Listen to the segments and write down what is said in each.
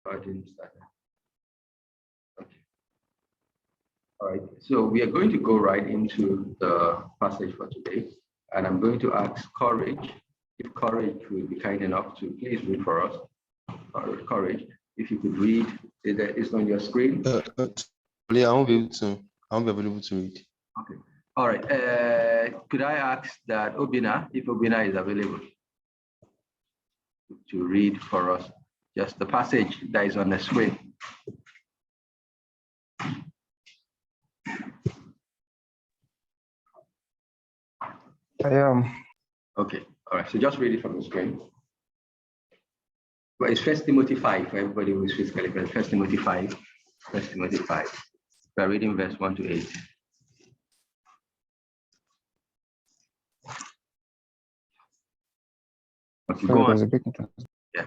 I didn't start. Okay. All right. So we are going to go right into the passage for today, and I'm going to ask Courage, if Courage will be kind enough to please read for us. Courage, if you could read, it's on your screen. I won't be able to. I won't be available to read. Okay. All right. Could I ask that Obina, if Obina is available, to read for us just the passage that is on the screen? I am. Okay. All right. So just read it from the screen. Well, it's 1 Timothy 5 for everybody who is physically present. 1 Timothy 5. 1 Timothy 5. We are reading verse 1 to 8. Okay, go on. Yeah.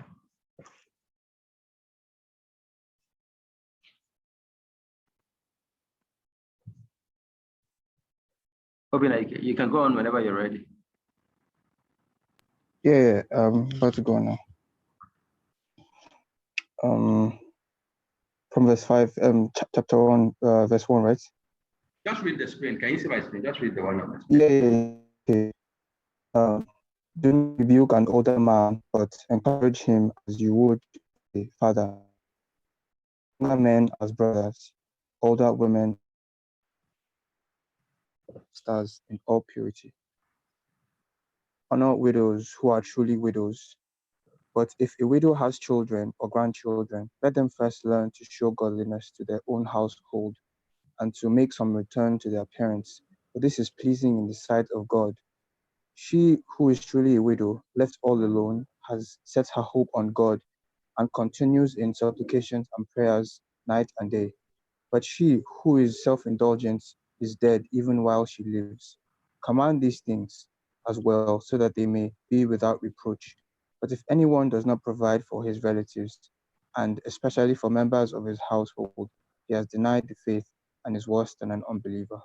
Obina, you can go on whenever you're ready. Yeah, I'm about to go now. From verse 5, chapter 1, verse 1, right? Just read the screen. Can you see my screen? Just read the one on my screen. Yeah. Okay. Do not rebuke an older man, but encourage him as you would a father. Younger men as brothers, older women stars in all purity. Honor widows who are truly widows. But if a widow has children or grandchildren, let them first learn to show godliness to their own household and to make some return to their parents, for this is pleasing in the sight of God. She who is truly a widow, left all alone, has set her hope on God and continues in supplications and prayers night and day. But she who is self-indulgent is dead even while she lives. Command these things as well, so that they may be without reproach. But if anyone does not provide for his relatives, and especially for members of his household, he has denied the faith and is worse than an unbeliever.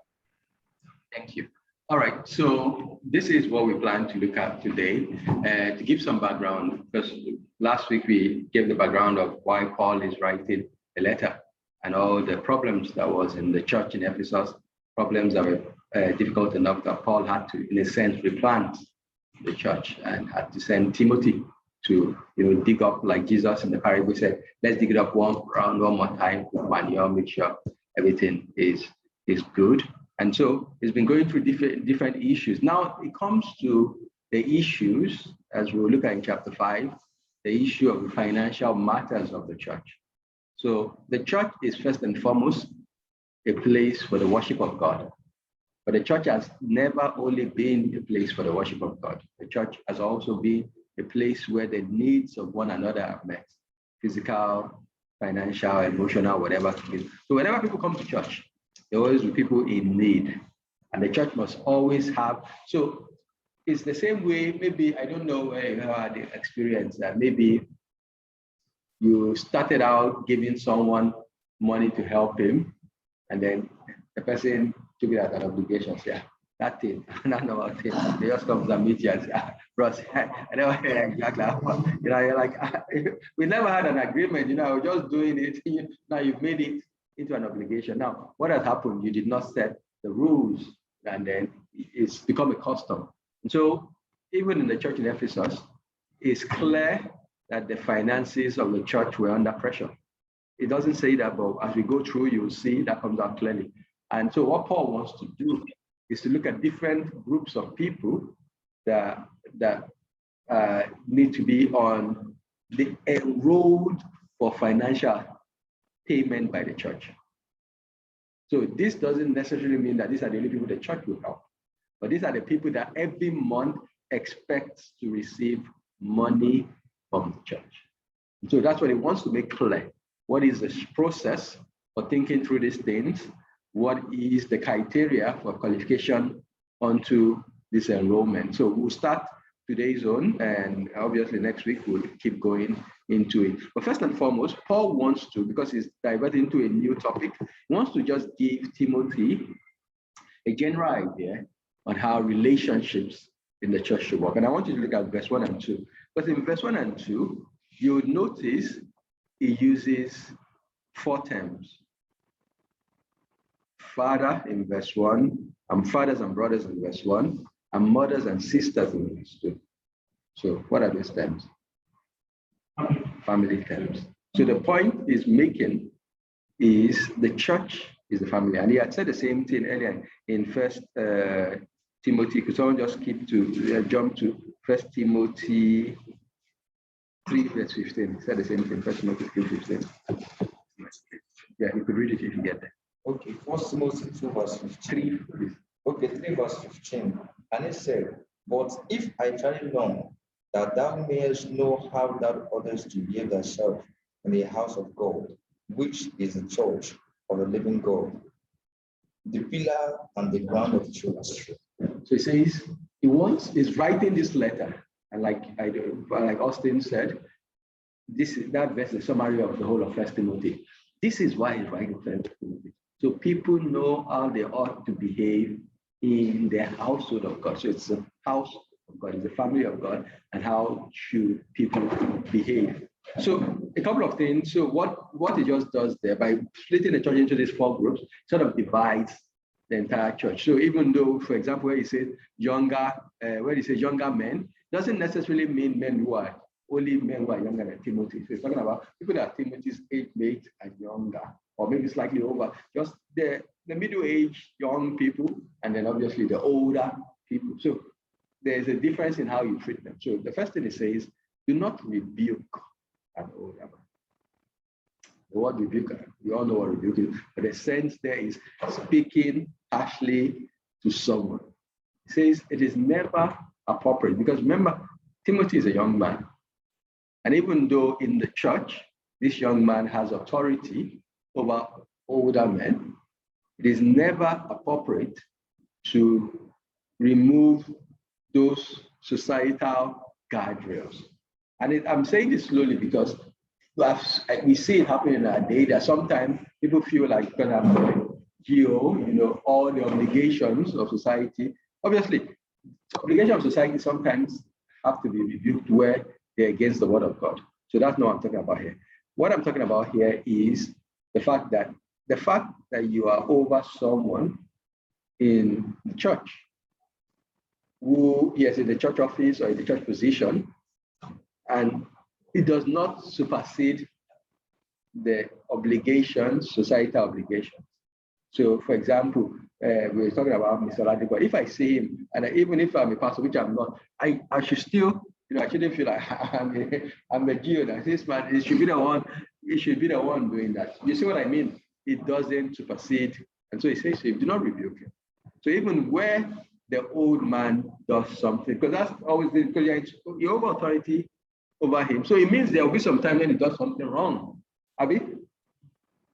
Thank you. All right, so this is what we plan to look at today. To give some background, because last week we gave the background of why Paul is writing a letter and all the problems that was in the church in Ephesus, problems that were difficult enough that Paul had to, in a sense, replant the church and had to send Timothy to, dig up, like Jesus in the parable said, let's dig it up one more time, manure, make sure everything is good. And so it's been going through different issues. Now it comes to the issues, as we'll look at in chapter 5, the issue of the financial matters of the church. So the church is first and foremost a place for the worship of God. But the church has never only been a place for the worship of God. The church has also been a place where the needs of one another are met, physical, financial, emotional, whatever. So whenever people come to church, there always be people in need. And the church must always have, so it's the same way, maybe, I don't know where you had the experience that maybe you started out giving someone money to help him, and then the person took it as an obligation. Say, that thing, not know what thing. They just come to meet you and say, Ross, I never heard exactly. You're like, we never had an agreement, we're just doing it. Now you've made it into an obligation. Now, what has happened? You did not set the rules, and then it's become a custom. And so, even in the church in Ephesus, it's clear that the finances of the church were under pressure. It doesn't say that, but as we go through, you'll see that comes out clearly. And so what Paul wants to do is to look at different groups of people that need to be on the road for financial payment by the church. So this doesn't necessarily mean that these are the only people the church will help, but these are the people that every month expects to receive money from the church. So that's what he wants to make clear. What is the process for thinking through these things? What is the criteria for qualification onto this enrollment? So we'll start today's own, and obviously next week we'll keep going into it. But first and foremost, Paul wants to, because he's diverting into a new topic, he wants to just give Timothy a general idea on how relationships in the church should work. And I want you to look at verse 1 and 2. Because in verse 1 and 2, you'll notice it uses 4 terms. Father in verse 1, and fathers and brothers in verse 1, and mothers and sisters in verse 2. So what are those terms? Family terms. So the point is making is the church is the family. And he had said the same thing earlier in First Timothy. Could someone just jump to First Timothy 3 verse 15? He said the same thing, First Timothy 3:15. Yeah, you could read it if you get there. Okay, First Timothy 2 verse 15. 3. Okay, 3 verse 15. And it said, but if I tarry long, that thou mayest know how that others to behave themselves in the house of God, which is the church of the living God, the pillar and the ground of truth. So he says he's writing this letter, and like Austin said, that verse is a summary of the whole of First Timothy. This is why he's writing First Timothy, so people know how they ought to behave in the household of God. So it's a house of God, it's the family of God, and how should people behave. So a couple of things. So what it just does there, by splitting the church into these 4 groups, sort of divides the entire church. So even though, for example, where he says younger men, doesn't necessarily mean men who are only men who are younger than Timothy. So he's talking about people that are Timothy's age mate and younger, or maybe slightly over, just the middle-aged young people, and then obviously the older people. So there's a difference in how you treat them. So the first thing it says, do not rebuke an older man. The word rebuke, we all know what rebuke is, but the sense there is speaking harshly to someone. It says it is never appropriate, because remember, Timothy is a young man. And even though in the church, this young man has authority over older men, it is never appropriate to remove those societal guardrails. And I'm saying this slowly because we see it happening in our day that sometimes people feel like you're going to have all the obligations of society. Obviously, the obligations of society sometimes have to be rebuked where they're against the word of God. So that's not what I'm talking about here. What I'm talking about here is the fact that you are over someone in the church who is in the church office or in the church position, and it does not supersede the obligations, societal obligations. So, for example, we were talking about Mr. Ladipo. If I see him, and even if I'm a pastor, which I'm not, I should still, I shouldn't feel like I'm a Jew. This man, it should be the one doing that. You see what I mean? It doesn't supersede. And so he says, do not rebuke him. So even where the old man does something, because that's always because you have authority over him. So it means there will be some time when he does something wrong. Abi?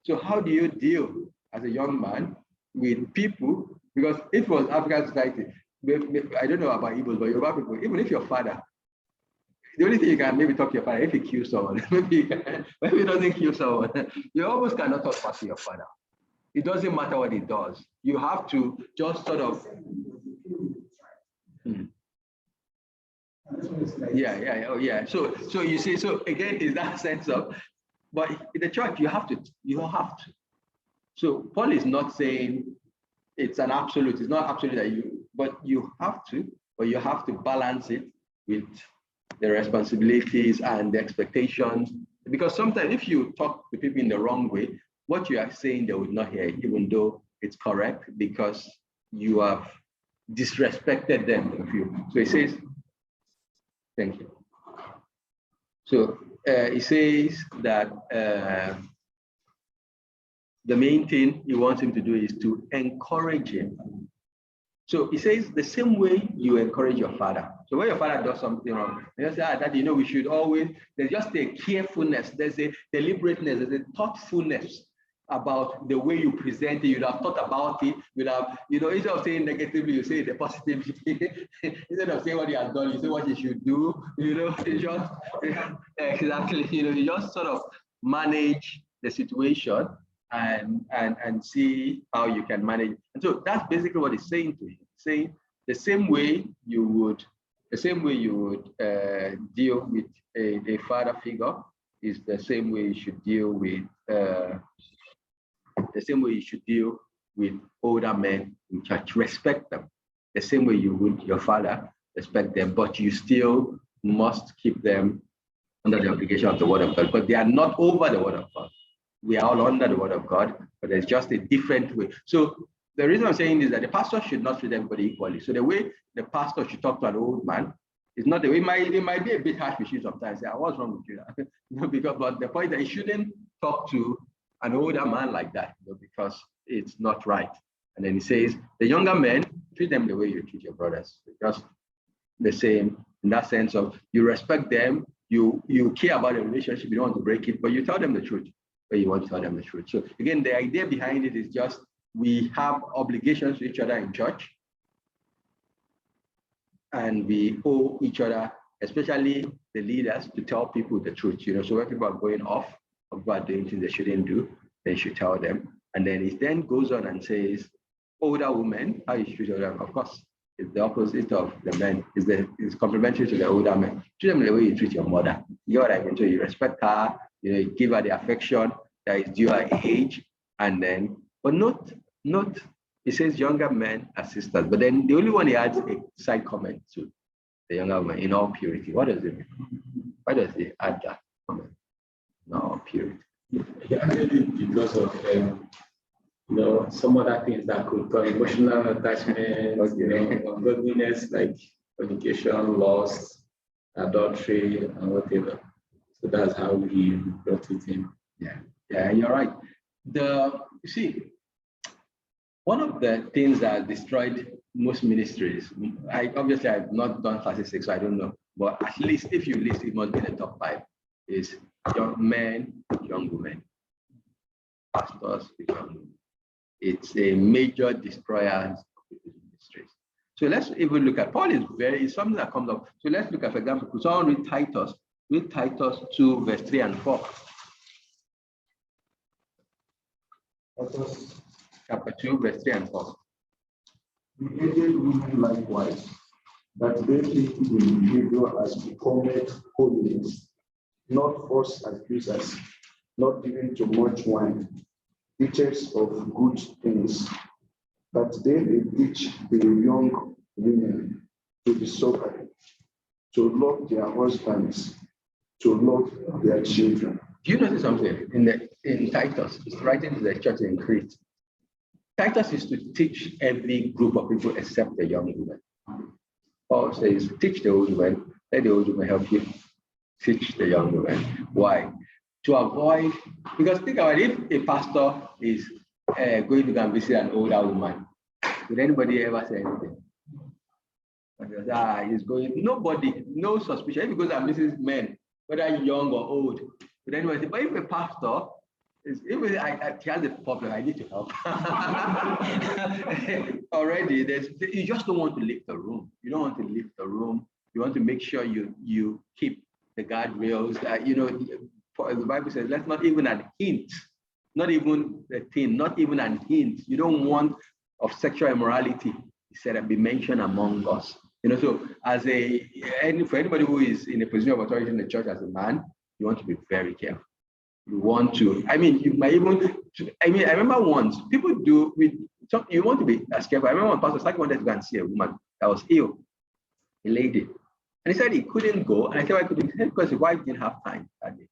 So how do you deal as a young man with people? Because if it was African society, I don't know about Igbos, but Yoruba people, even if your father, the only thing you can maybe talk to your father if he kills someone, maybe he doesn't kill someone, you almost cannot talk back to your father. It doesn't matter what he does. You have to just sort of, yeah. So you see, so again, is that sense of, but in the church, you have to. So Paul is not saying it's an absolute. It's not absolute that but you have to balance it with the responsibilities and the expectations. Because sometimes if you talk to people in the wrong way, what you are saying, they would not hear it, even though it's correct, because you have disrespected them. So he says, thank you. So he says that the main thing he wants him to do is to encourage him. So he says the same way you encourage your father. So when your father does something wrong, you say, Daddy, we should always, there's just a carefulness, there's a deliberateness, there's a thoughtfulness about the way you present it. You'd have thought about it. You'd have, instead of saying negatively, you say the positively. Instead of saying what he has done, you say what he should do. It's just exactly. You just sort of manage the situation and see how you can manage it. And so that's basically what he's saying to him. Saying the same way you would deal with a father figure is the same way you should deal with older men in church. Respect them the same way you would your father. Respect them, but you still must keep them under the obligation of the word of God. But they are not over the word of God. We are all under the word of God, but there's just a different way. So the reason I'm saying is that the pastor should not treat everybody equally. So the way the pastor should talk to an old man is not the way. It might be a bit harsh with you sometimes. Say, what's wrong with you? Because, but the point that he shouldn't talk to an older man like that, because it's not right. And then he says, the younger men, treat them the way you treat your brothers. Just the same in that sense of you respect them, you care about the relationship, you don't want to break it, but you tell them the truth, but you want to tell them the truth. So again, the idea behind it is just we have obligations to each other in church, and we owe each other, especially the leaders, to tell people the truth. So when people are going off about doing things they shouldn't do, they should tell them. And then it then goes on and says, older women, how you treat them, of course, it's the opposite of the men. It's complementary to the older men. Treat them the way you treat your mother. You know what I mean? So you respect her, you give her the affection that is due her age, and then, but not, it says younger men as sisters, but then the only one he adds a side comment to the younger woman, in all purity. What does it mean? Why does he add that comment? In all purity. Yeah, because of some other things that could cause emotional attachment, ungodliness like fornication, lust, adultery, and whatever. So that's how we brought it in. Yeah, you're right. You see, one of the things that destroyed most ministries, obviously I've not done statistics, so I don't know, but at least if you list, it must be in the top 5, is young men, young women, pastors, young women. It's a major destroyer of ministries. So let's even look at, Paul is something that comes up. So let's look at, for example, could someone read Titus 2, verse 3 and 4. Titus Chapter 2, verse 3 and 4. The aged women likewise, that they treat the individual as becometh holiness, not false accusers, not given to much wine, teachers of good things, that they may teach the young women to be sober, to love their husbands, to love their children. Do you notice something in Titus? It's writing to the church in Crete. Titus is to teach every group of people except the young women. Paul says, teach the old women, let the old women help you teach the young women. Why? To avoid, because think about it, if a pastor is going to go and visit an older woman, would anybody ever say anything? He's going, nobody, no suspicion. If he goes and visits men, whether young or old, would anybody say, but if a pastor he has a problem, I need to help. Already, you just don't want to leave the room. You don't want to leave the room. You want to make sure you keep the guardrails. The Bible says, let's not even an hint, not even a thing, not even an hint. You don't want of sexual immorality, he said, be mentioned among us. So for anybody who is in a position of authority in the church as a man, you want to be very careful. You want to, you might even, I remember once, people do, you want to be as careful. I remember one pastor Saki wanted to go and see a woman that was ill, a lady. And he said he couldn't go. And I said, why couldn't he? Because his wife didn't have time that day.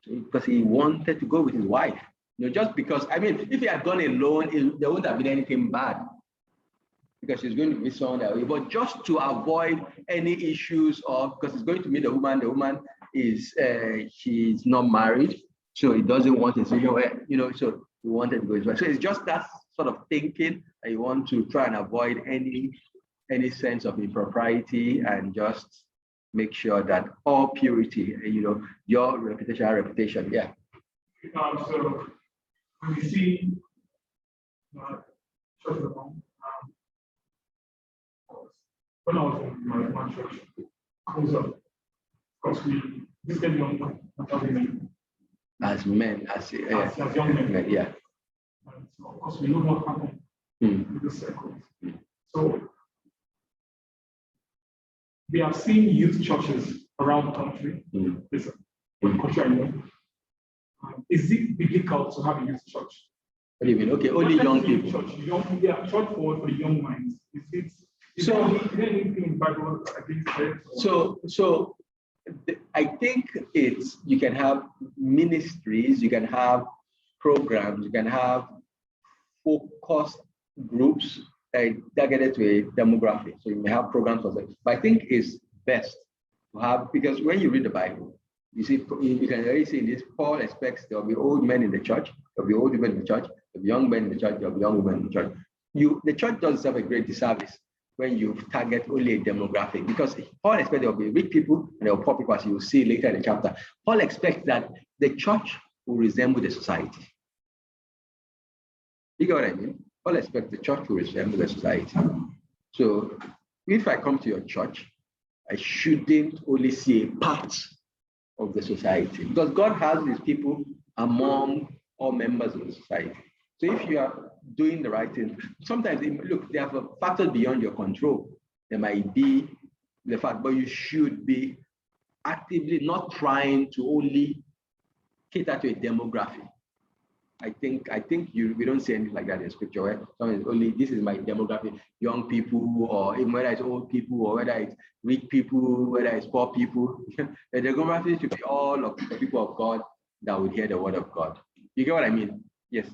Because he wanted to go with his wife. Just because, if he had gone alone, there wouldn't have been anything bad. Because she's going to meet someone else. But just to avoid any issues because he's going to meet the woman is she's not married, so he doesn't want to see her, so he wanted to go as well. So it's just that sort of thinking that you want to try and avoid any sense of impropriety and just make sure that all purity, your reputation, yeah. So when you see when I was in my church, comes up because we visited young women. As men, as young men. Yeah. And so of course, we know what happened in this circle. So we have seen youth churches around the country. Listen, because you are young. Is it biblical to have a youth church? What do you mean? Okay, only young people. Church, church for the young minds. Is there anything in the Bible against it? So I think you can have ministries, you can have programs, you can have focus groups targeted to a demographic. So you may have programs for that. But I think it's best to have, because when you read the Bible, you see, you can already see this, Paul expects there will be old men in the church, there will be old women in the church, there will be young men in the church, there will be young women in the church. The church does have a great disservice when you target only a demographic, because Paul expects there will be rich people and there will be poor people, as you will see later in the chapter. Paul expects that the church will resemble the society. You get what I mean? Paul expects the church will resemble the society. So if I come to your church, I shouldn't only see a part of the society, because God has these people among all members of the society. So if you are doing the right thing, sometimes, look, they have factors beyond your control. There might be the fact, but you should be actively not trying to only cater to a demographic. I think we don't see anything like that in scripture, where someone is only, this is my demographic, young people, or even whether it's old people, or whether it's rich people, whether it's poor people. The demographic should be all of the people of God that would hear the word of God. You get what I mean? Yes.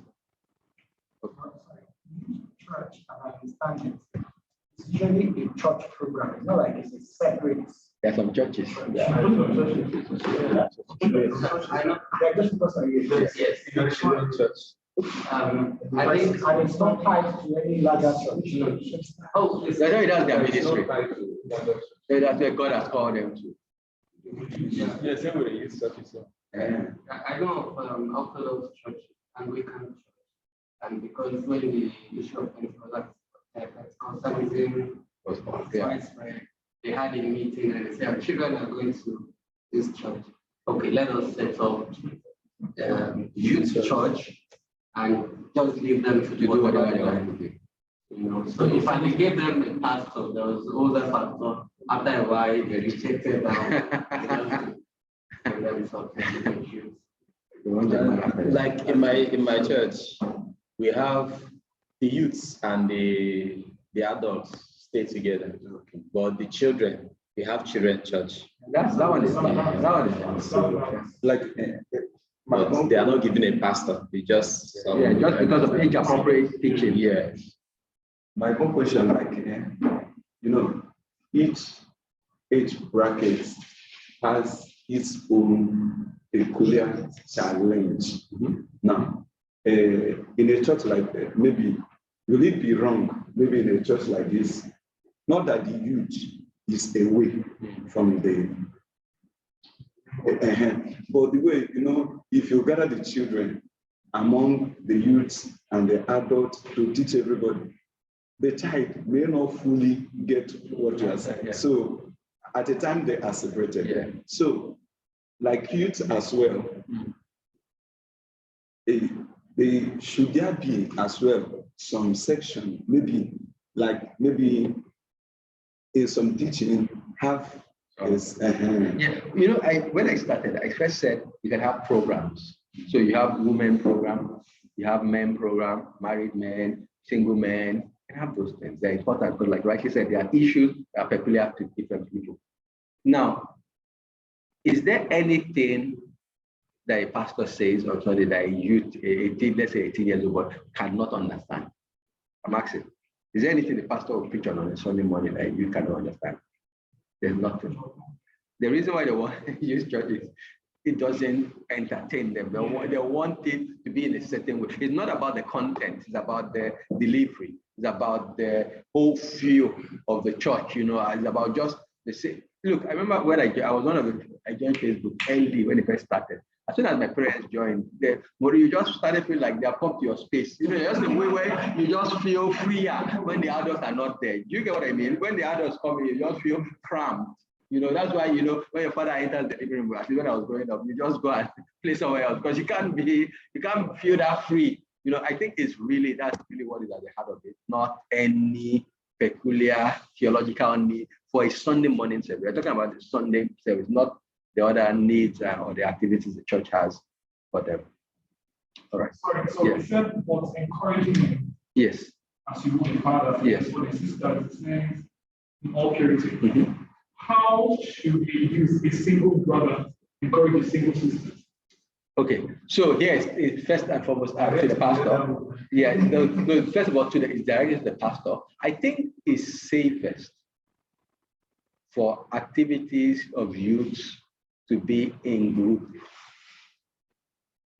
Church, and I understand it. It's usually a church program. It's not like it's a separate. There are some churches. Yeah. I know. They're just because of you. Yes. Church. I think, and it's not tied to any larger church. Oh, that's why it does their ministry. That's where God has called them to. Yes, everybody is churches. I know of Orthodox Church, Anglican Church, and because when the issue of Pentecostalism was widespread, they had a meeting and they said, our children are going to this church. Okay, let us set up youth church and just leave them to do whatever they want to do. You know, so if I gave them a pastor, there was older pastor, after a while they rejected them. Like in my church, we have the youths and the adults stay together, but the children, we have children church. That one is like, but they are not given a pastor. They just just because of age appropriate teaching. Yes. My own question, each age bracket has its own peculiar challenge. Now, in a church like that, maybe will it be wrong? Maybe in a church like this, not that the youth is away from the, but the way, if you gather the children among the youths and the adults to teach everybody, the child may not fully get what you are saying. So at the time they are separated. So like youth as well, should there be as well some section, maybe in some teaching have this? When I started, I first said you can have programs. So you have women program, you have men program, married men, single men. You can have those things. They're important because, like rightly said, there are issues that are peculiar to different people. Now, is there anything that a pastor says or something that a youth, let's say 18 years old, cannot understand? I'm asking, is there anything the pastor will preach on a Sunday morning that you cannot understand? There's nothing. The reason why they want to use churches, it doesn't entertain them. They want it to be in a certain way. It's not about the content, it's about the delivery. It's about the whole feel of the church, it's about just the same. Look, I remember when I joined Facebook early when it first started. As soon as my parents joined, you just started feeling like they have come to your space. Just the way where you just feel freer when the adults are not there. Do you get what I mean? When the adults come in, you just feel cramped. That's why, when your father enters the living room, at least when I was growing up, you just go and play somewhere else because you can't feel that free. I think that's really what is at the heart of it, not any peculiar theological need for a Sunday morning service. We're talking about the Sunday service, not the other needs or the activities the church has for them. All right. Sorry, so you said what's encouraging Yes. as you move further, Yes. for the sisters, in all purity. How should we use a single brother encourage a single sister? Okay, so here is first and foremost to the pastor. Yeah, first of all, it's directed to the pastor. I think it's safest for activities of youth to be in group.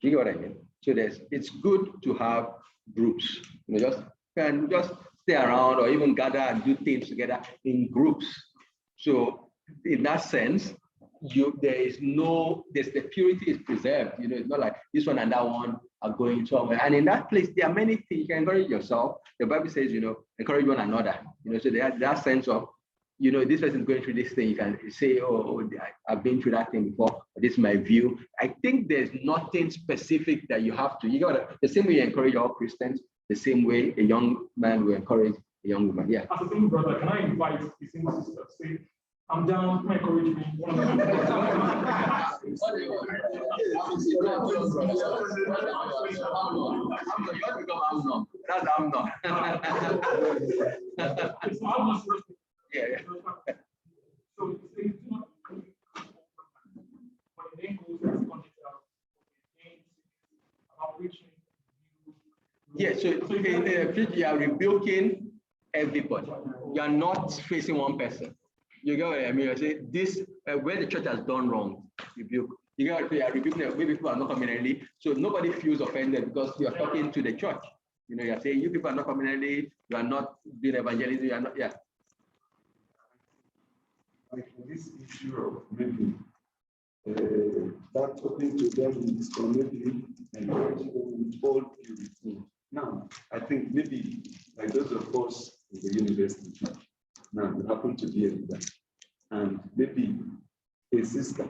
Do you get what I mean? So it's good to have groups. Just stay around or even gather and do things together in groups. So in that sense, there's the purity is preserved. It's not like this one and that one are going somewhere. And in that place, there are many things you can encourage yourself. The Bible says, encourage one another. So there's that sense of, this person is going through this thing. You can say, oh, I've been through that thing before. This is my view. I think there's nothing specific that you have to. The same way you encourage all Christians, the same way a young man will encourage a young woman. Yeah. As a single brother, can I invite a single sister? Say, I'm down, come encourage me. That's I'm not. Yeah. So yeah, so in the future, you are rebuking everybody. You are not facing one person. You get what I mean? I say this where the church has done wrong, rebuke. You get what I mean? Rebuking maybe people are not coming early, so nobody feels offended because you are talking to the church. You are saying you people are not coming early, you are not doing evangelism, you are not, yeah. Like this issue of maybe that talking to them or maybe encouraging them with all purity. Now, I think maybe like those of us in the university church, now we happen to be a leader, and maybe a sister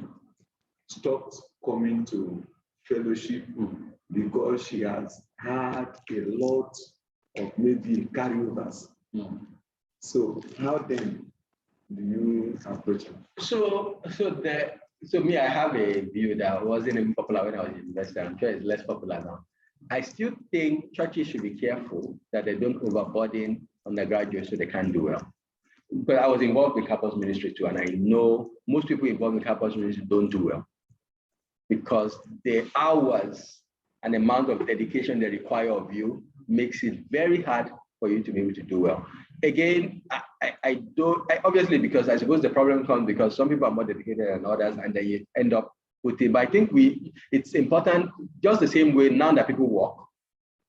stopped coming to fellowship because she has had a lot of maybe carryovers. So how then do you approach it? So me, I have a view that wasn't even popular when I was in university. I'm sure it's less popular now. I still think churches should be careful that they don't overburden undergraduates so they can't do well. But I was involved with campus ministry too, and I know most people involved in campus ministry don't do well because the hours and the amount of dedication they require of you makes it very hard for you to be able to do well. Again, I obviously, because I suppose the problem comes because some people are more dedicated than others, and then you end up with it. But I think it's important, just the same way now that people work.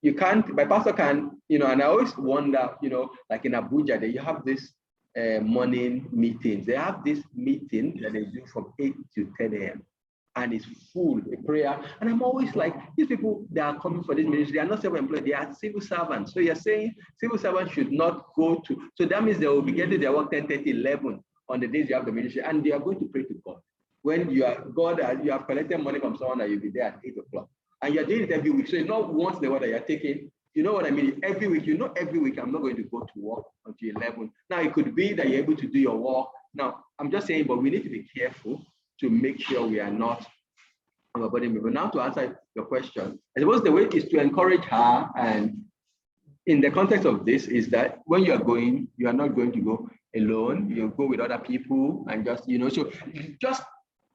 You can't, my pastor can, and I always wonder, like in Abuja, you have this morning meetings. They have this meeting that they do from 8 to 10 a.m. and it's full, a prayer. And I'm always like, these people that are coming for this ministry, they are not self-employed, they are civil servants. So you're saying civil servants should not go to, so that means they will be getting their work 10, 30, 11 on the days you have the ministry, and they are going to pray to God. When you are God, you have collected money from someone that you'll be there at 8 o'clock. And you're doing it every week. So it's not once the order you're taking. You know what I mean? Every week, every week I'm not going to go to work until 11. Now it could be that you're able to do your work. Now I'm just saying, but we need to be careful to make sure we are not overburdening people. Now to answer your question, I suppose the way is to encourage her, and in the context of this is that when you are going, you are not going to go alone. You go with other people and just, so just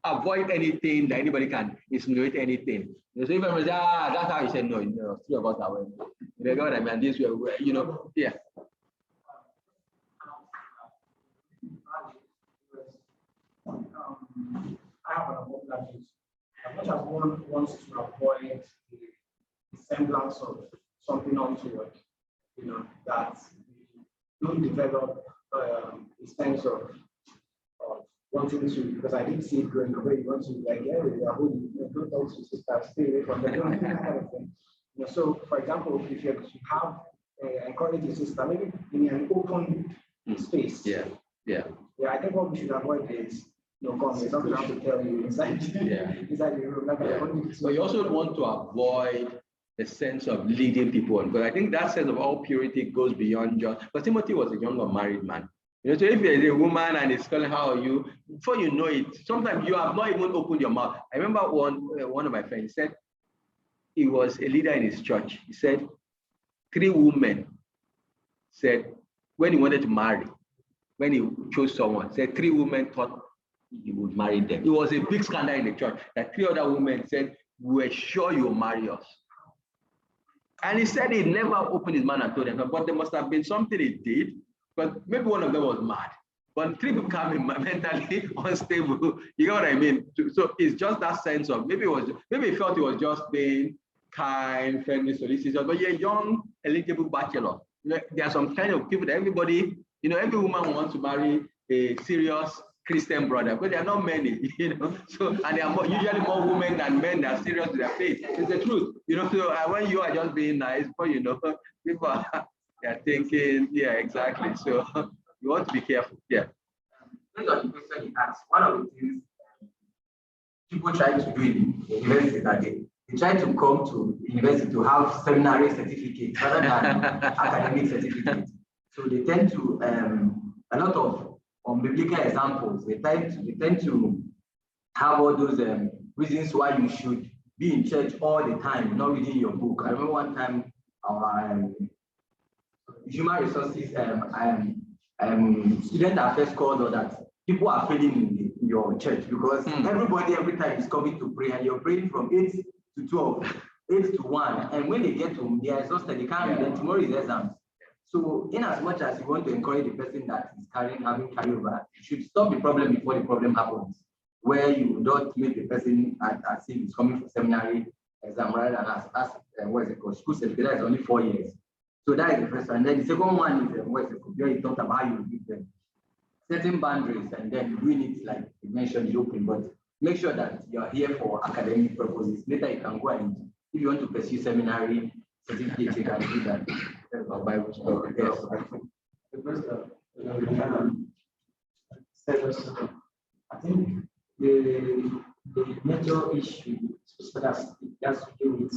avoid anything that anybody can insinuate anything. So if everybody says, that's how you say no, three of us are well. You know what I mean? This way, yeah. I have an unpopular view. As much as one wants to avoid the semblance of something untoward, that we don't develop a sense of wanting to, because I did see it growing away, you want to like, yeah, we are holding, don't talk to sisters, stay away from them, that kind of thing. So for example, if you have encourage a sister, maybe in an open space. Yeah. I think what we should avoid is something I have to tell you inside the room. But you also want to avoid the sense of leading people on, because I think that sense of all purity goes beyond just, but Timothy was a young unmarried man. You know, so if there's a woman and it's calling, how are you? Before you know it, sometimes you have not even opened your mouth. I remember one of my friends said, he was a leader in his church. He said, 3 women said, when he wanted to marry, when he chose someone, said 3 women thought he would marry them. It was a big scandal in the church that 3 other women said, we're sure you'll marry us. And he said he never opened his mouth and told them, but there must have been something he did, but maybe one of them was mad. But 3 people become mentally unstable. You know what I mean? So it's just that sense of maybe he felt he was just being kind, friendly, solicitous, but you're a young, eligible bachelor. You know, there are some kind of people that everybody, you know, every woman wants to marry a serious Christian brother, but there are not many, you know. So, and there are usually more women than men that are serious with their faith. It's the truth, you know. So when you are just being nice, but you know, people are thinking, yeah, exactly. So you want to be careful. Yeah. Based on the question he asked, one of the things people try to do in the university that they try to come to university to have seminary certificates rather than academic certificates. So they tend to a lot of biblical examples. They tend to have all those reasons why you should be in church all the time, not reading your book. I remember one time our human resources student affairs called that people are failing in your church because everybody every time is coming to pray and you're praying from 8 to 12, 8 to 1, and when they get home, they are exhausted, they can't read, and tomorrow is exams. So in as much as you want to encourage the person that is having carryover, you should stop the problem before the problem happens, where you don't make the person as if he's coming for seminary exam rather than what is it called, school certificate is only 4 years. So that is the first one. And then the second one is what is it called, where you talked about how you give them certain boundaries and then doing it like you mentioned in open, but make sure that you're here for academic purposes. Later you can go and if you want to pursue seminary certificate, you can do that. Bible study. Yes. I think the major issue that has to do with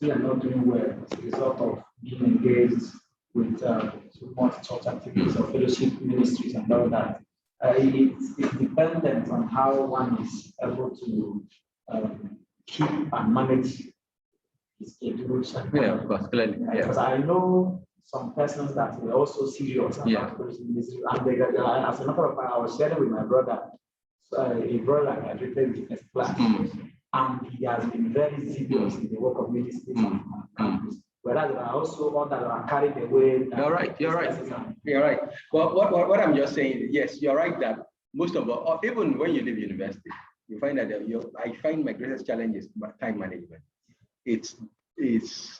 we are not doing well as a result of being engaged with so much church activities or fellowship ministries and all that. It's dependent on how one is able to keep and manage his schedules. Yeah, of course, clearly. Yeah. Because I know some persons that were also serious about fellowship ministry, and they got, as a matter of fact, I was sharing with my brother, a brother graduated with first class. And he has been very serious in the work of ministry and campus. Whereas there are also others that are carried away. You're right. Well, what I'm just saying is, yes, you're right that most of us, even when you leave university, you find that I find my greatest challenge is time management. It's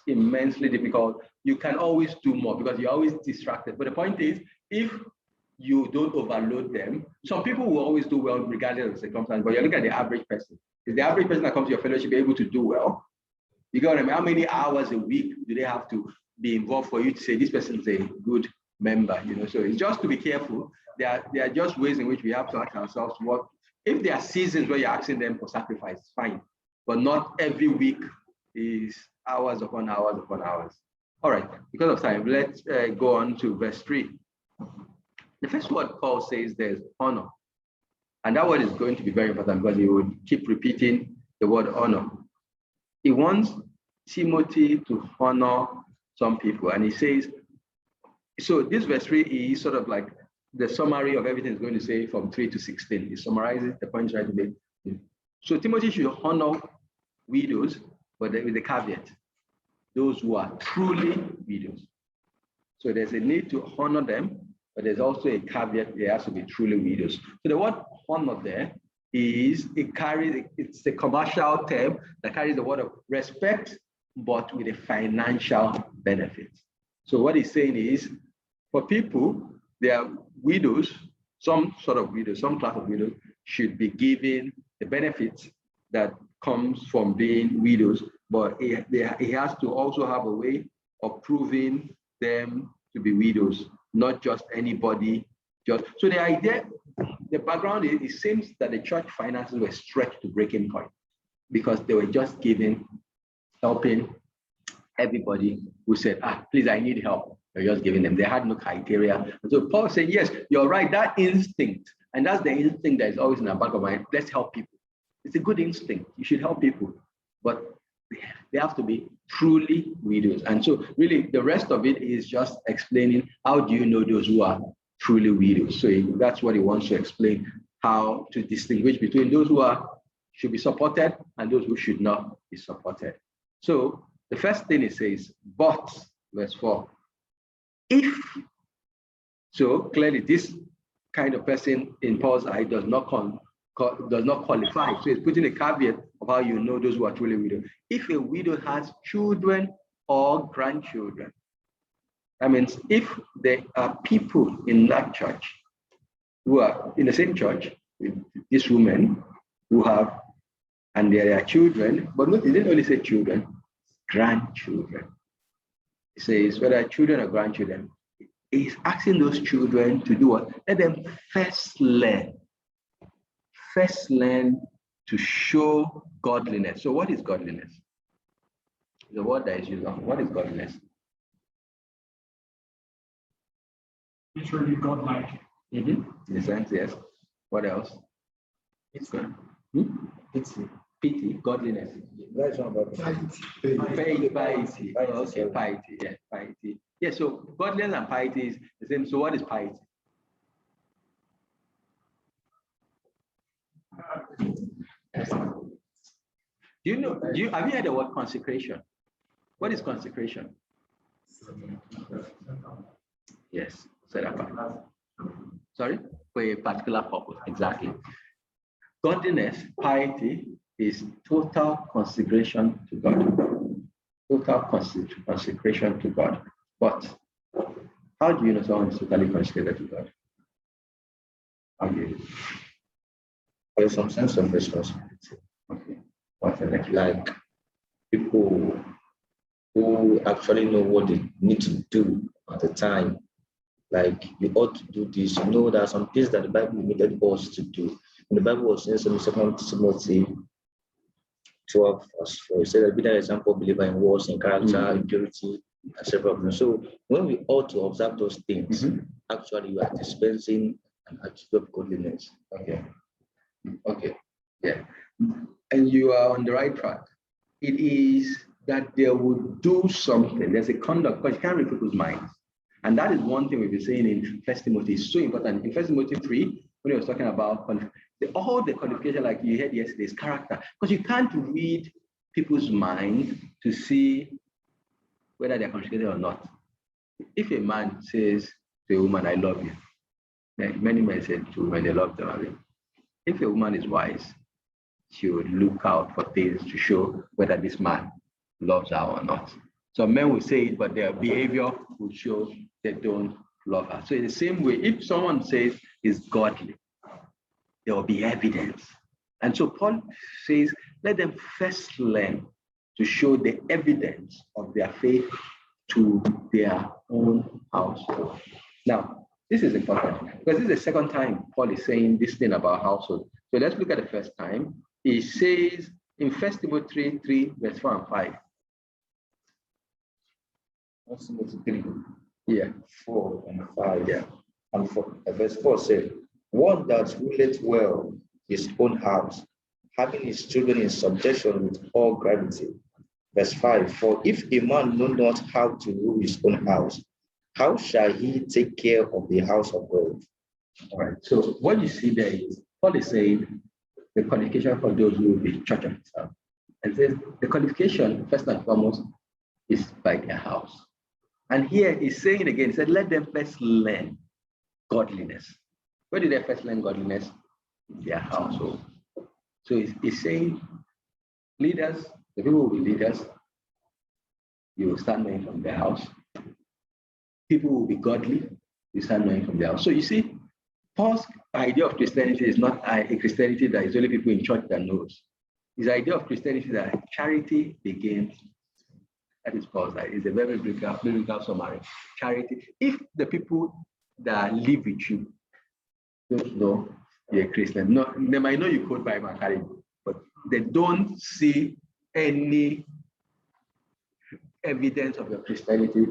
immensely difficult. You can always do more because you're always distracted. But the point is, if you don't overload them, some people will always do well regardless of the circumstance, but you look at the average person. Is the average person that comes to your fellowship able to do well? You got them. How many hours a week do they have to be involved for you to say this person is a good member? You know, so it's just to be careful. There are just ways in which we have to ask ourselves what if there are seasons where you're asking them for sacrifice, fine, but not every week is hours upon hours upon hours. All right, because of time, let's go on to verse 3. The first word Paul says there's honor. And that word is going to be very important because he would keep repeating the word honor. He wants Timothy to honor some people. And he says, so this verse 3 is sort of like the summary of everything he's going to say from 3 to 16. He summarizes the points right away. So Timothy should honor widows, but with a caveat, those who are truly widows. So there's a need to honor them, but there's also a caveat, they have to be truly widows. So the word honor there is, it's a commercial term that carries the word of respect, but with a financial benefit. So what he's saying is, for people, they are widows, some sort of widows, some class of widows should be given the benefits that comes from being widows, but he has to also have a way of proving them to be widows, not just anybody. So the idea, the background is, it seems that the church finances were stretched to breaking point because they were just helping everybody who said, please, I need help. You're just giving them. They had no criteria. And so Paul said, yes, you're right. That instinct, and that's the instinct that is always in the back of my mind. Let's help people. It's a good instinct. You should help people, but they have to be truly widows. And so really the rest of it is just explaining how do you know those who are truly widows. So that's what he wants to explain, how to distinguish between those who should be supported and those who should not be supported. So the first thing it says, but, verse 4, if, so clearly this kind of person in Paul's eye does not qualify. So it's putting a caveat of how you know those who are truly widows. If a widow has children or grandchildren, that means if there are people in that church who are in the same church with this woman who have, and there are children, but note, it didn't only say children, grandchildren. It says whether children or grandchildren. Is asking those children to do what? Let them first learn. First learn to show godliness. So what is godliness? The word that is used. What is godliness? Literally godlike. In a sense, yes. What else? It's good. Pity, godliness. That's not about Piety. Okay, piety. Yeah, piety. Yeah, so godliness and piety is the same. So what is piety? Have you heard the word consecration? What is consecration? Yes, set apart. Sorry, for a particular purpose, exactly. Godliness, piety is total consecration to God. Total consecration to God. But how do you know someone is totally consecrated to God? Okay. There's some sense of responsibility. Okay. What's the next? Like people who actually know what they need to do at the time. Like you ought to do this. You know, there are some things that the Bible needed us to do. And the Bible was saying some 2 Timothy 12, verse 4. It said, be an example believer in words, in character, in purity, and several things. So when we ought to observe those things, actually you are dispensing an attitude of godliness. Okay. Yeah. And you are on the right track. It is that they would do something. There's a conduct, because you can't read people's minds. And that is one thing we've been saying in 1 Timothy. It's so important. In 1 Timothy 3, when he was talking about all the qualification, like you heard yesterday, is character. Because you can't read people's mind to see whether they're consecrated or not. If a man says to a woman, I love you, many men say to when they love them. If a woman is wise, she would look out for things to show whether this man loves her or not. So men will say it, but their behavior will show they don't love her. So in the same way, if someone says is godly, there will be evidence. And so Paul says, let them first learn to show the evidence of their faith to their own household. Now, this is important because this is the second time Paul is saying this thing about household. So let's look at the first time. He says in 1 Timothy 3, verse 4 and 5. 1 Timothy 3, yeah, 4 and 5. Yeah. And verse 4 says, one that ruleth well his own house, having his children in subjection with all gravity. Verse 5, for if a man know not how to rule his own house, how shall he take care of the house of God? All right. So what you see there is Paul is saying the qualification for those who will be church of himself. And says the qualification, first and foremost, is by their house. And here he's saying again, he said, let them first learn godliness. Where did they first learn godliness? In their household. So he's saying, leaders, the people will be leaders, you will start knowing from their house. People will be godly, you start knowing from their house. So you see, Paul's idea of Christianity is not a Christianity that is only people in church that knows. His idea of Christianity is that charity begins. That is Paul's idea. It's a very biblical summary. Charity. If the people that live with you don't know you're a Christian, no, they might know you quote Bible and carry, but they don't see any evidence of your Christianity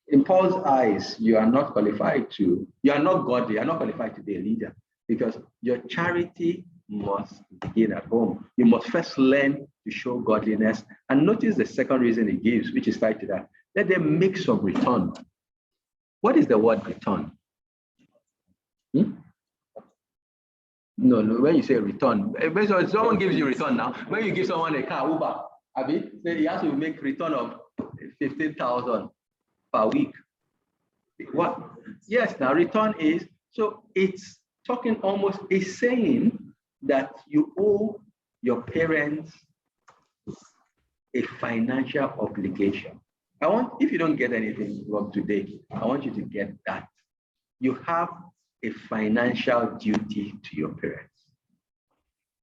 in Paul's eyes, you are not qualified to, you are not godly, you are not qualified to be a leader, because your charity must begin at home. You must first learn to show godliness. And notice the second reason he gives, which is tied to that. Let them make some return. What is the word return? No, when you say return, basically someone gives you return now. When you give someone a car, Uber, he has to make return of 15,000 per week. What? Yes, now return is, so it's talking almost, it's saying that you owe your parents a financial obligation. If you don't get anything from today, I want you to get that. You have a financial duty to your parents.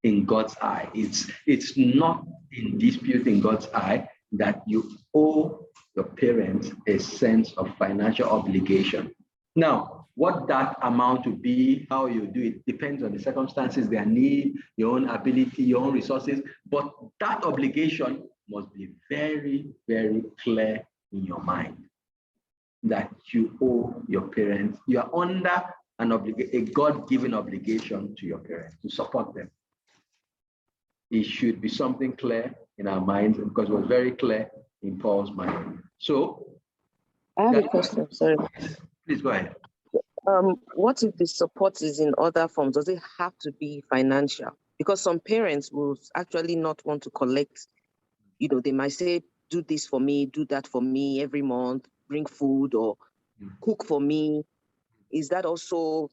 In God's eye, it's not in dispute in God's eye that you owe your parents a sense of financial obligation. Now, what that amount to be, how you do it, depends on the circumstances, their need, your own ability, your own resources. But that obligation must be very, very clear in your mind that you owe your parents. You are under a God-given obligation to your parents to support them. It should be something clear in our minds, because it was very clear in Paul's mind. So, I have a question. Sorry. Please go ahead. What if the support is in other forms? Does it have to be financial? Because some parents will actually not want to collect. They might say, do this for me, do that for me every month, bring food or cook for me. Is that also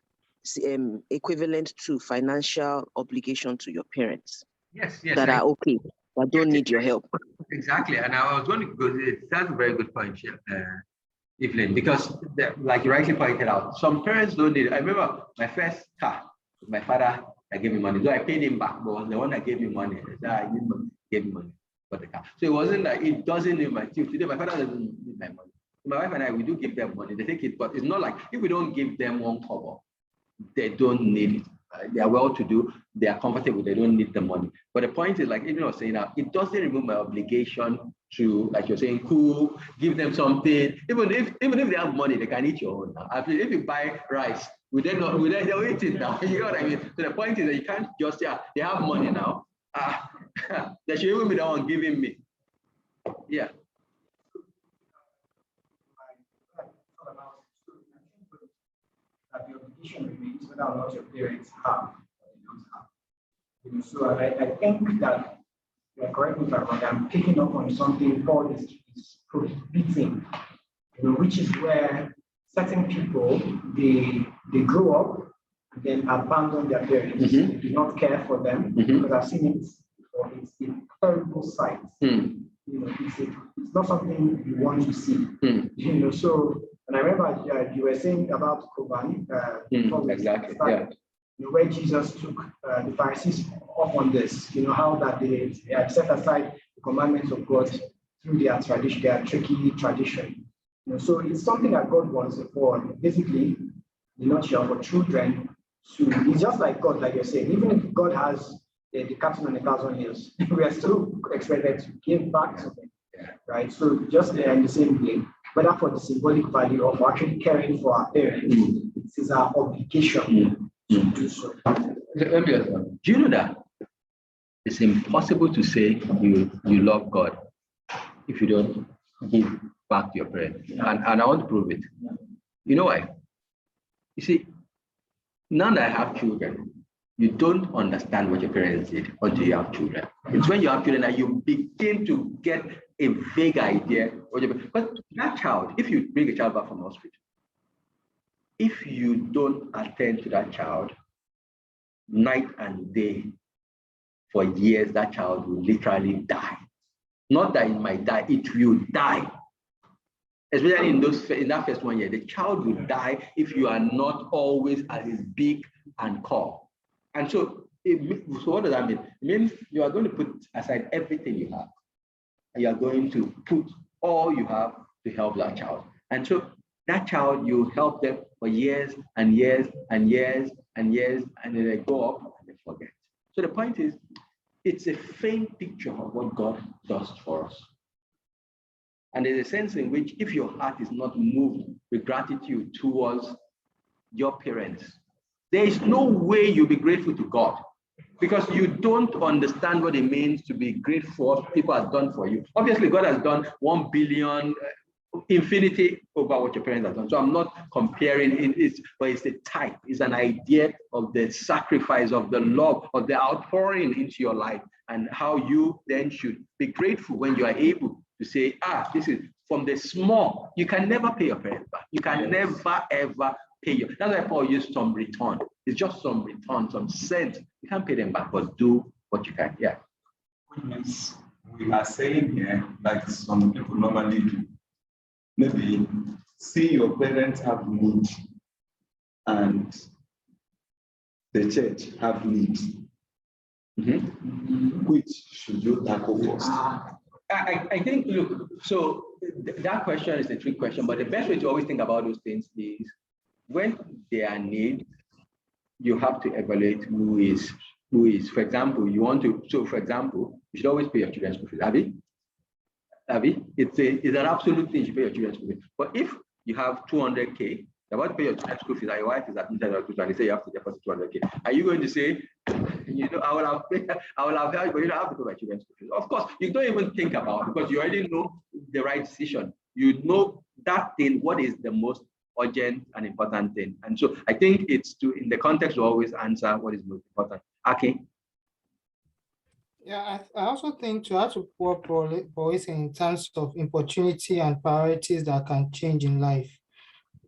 equivalent to financial obligation to your parents? Yes. That are okay, that don't need your help. Exactly. And I was going to go, that's a very good point here, Evelyn, because like you rightly pointed out, some parents don't need it. I remember my first car, my father, I gave me money. So I paid him back, but was the one that gave me money. I gave me money for the car. So it wasn't like it doesn't need my team. Today, my father doesn't need my money. My wife and I, we do give them money. They take it, but it's not like if we don't give them one cover, they don't need it. They are well-to-do, they are comfortable, they don't need the money. But the point is, like even I was saying now, it doesn't remove my obligation to, like you're saying, cool, give them something. Even if they have money, they can eat your own now. If you buy rice, they'll eat it now. You know what I mean? So the point is that you can't just, they have money now. They should even be the one giving me. Yeah. That the obligation remains whether or not your parents have or they don't have. So I think that, correct me if I'm wrong, I'm picking up on something Paul is prohibiting, which is where certain people, they grow up and then abandon their parents. They do not care for them, because I've seen it before. It's a terrible sight. It's not something you want to see. So. And I remember you were saying about Koban, exactly. Where Jesus took the Pharisees up on this, how that they had set aside the commandments of God through their tradition, their tricky tradition. So it's something that God wants for basically the nutshell for children to. It's just like God, like you're saying. Even if God has the cattle on 1,000 hills, we are still expected to give back to them, right? So just in the same way. Whether for the symbolic value of actually caring for our parents, it is our obligation to do so. Do you know that it's impossible to say you love God if you don't give back to your parents? And I want to prove it. You know why? You see, now that I have children, you don't understand what your parents did until you have children. It's when you have children that you begin to get a vague idea. But that child, if you bring a child back from hospital, if you don't attend to that child night and day for years, that child will literally die. Not that it might die, it will die. Especially in that first 1 year, the child will die if you are not always at his beak and call. And so what does that mean? It means you are going to put aside everything you have. And you are going to put all you have to help that child. And so that child, you help them for years and years and years and years, and then they grow up and they forget. So the point is, it's a faint picture of what God does for us. And there's a sense in which if your heart is not moved with gratitude towards your parents, there is no way you'll be grateful to God, because you don't understand what it means to be grateful for what people have done for you. Obviously, God has done 1 billion, infinity over what your parents have done. So I'm not comparing it, but it's the type, it's an idea of the sacrifice, of the love, of the outpouring into your life, and how you then should be grateful when you are able to say, this is from the small. You can never pay your parents back. You can never, ever pay you. That's why Paul used some return. It's just some return, some cent. You can't pay them back, but do what you can. Yeah. Which means we are saying here, like some people normally do, maybe see your parents have need and the church have needs. Which should you tackle first? I think, look, so that question is a trick question, but the best way to always think about those things is when there are needs, you have to evaluate who is, for example, for example, you should always pay your children's school fees. Abby, it's an absolute thing, you pay your children's school fees. But if you have 200K, you're about to pay your children's school fees, and your wife is admitted to 200, and they say you have to deposit 200K. Are you going to say, I will have helped, but you don't have to pay my children's school fees? Of course, you don't even think about it, because you already know the right decision. You know that thing, what is the most urgent and important thing. And so I think it's in the context to always answer what is most important. Okay. Yeah, I also think to have to work always in terms of opportunity and priorities that can change in life.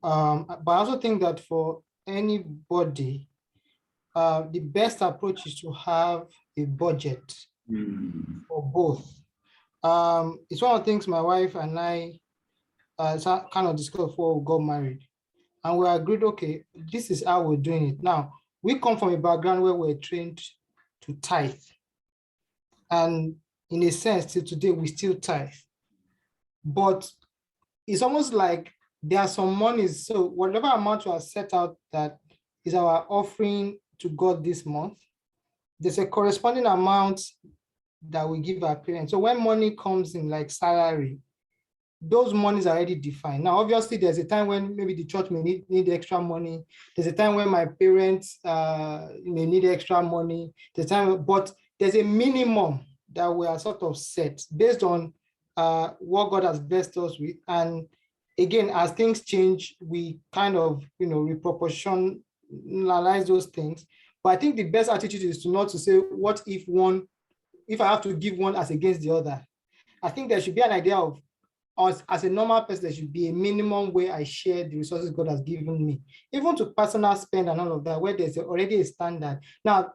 But I also think that for anybody, the best approach is to have a budget for both. It's one of the things my wife and I kind of discussed before we got married. And we agreed, okay, this is how we're doing it. Now, we come from a background where we're trained to tithe. And in a sense, till today, we still tithe. But it's almost like there are some monies. So whatever amount you have set out that is our offering to God this month, there's a corresponding amount that we give our parents. So when money comes in, like salary, those monies are already defined. Now, obviously, there's a time when maybe the church may need extra money. There's a time when my parents may need extra money. But there's a minimum that we are sort of set based on what God has blessed us with. And again, as things change, we kind of, reproportionalize those things. But I think the best attitude is not to say, what if I have to give one as against the other? I think there should be an idea of, as a normal person, there should be a minimum where I share the resources God has given me, even to personal spend and all of that, where there's already a standard. Now,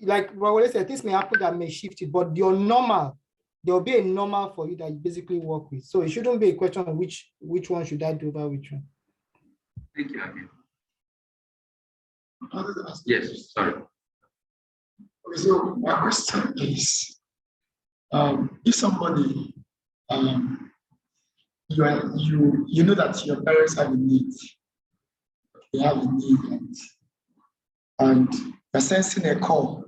like Raul said, things may happen that may shift it, but your normal, there will be a normal for you that you basically work with. So it shouldn't be a question of which one should I do over which one. Thank you, Abby. Yes, sorry. Okay, so my question is, if somebody you know that your parents have a need, they have a need, and you're sensing a call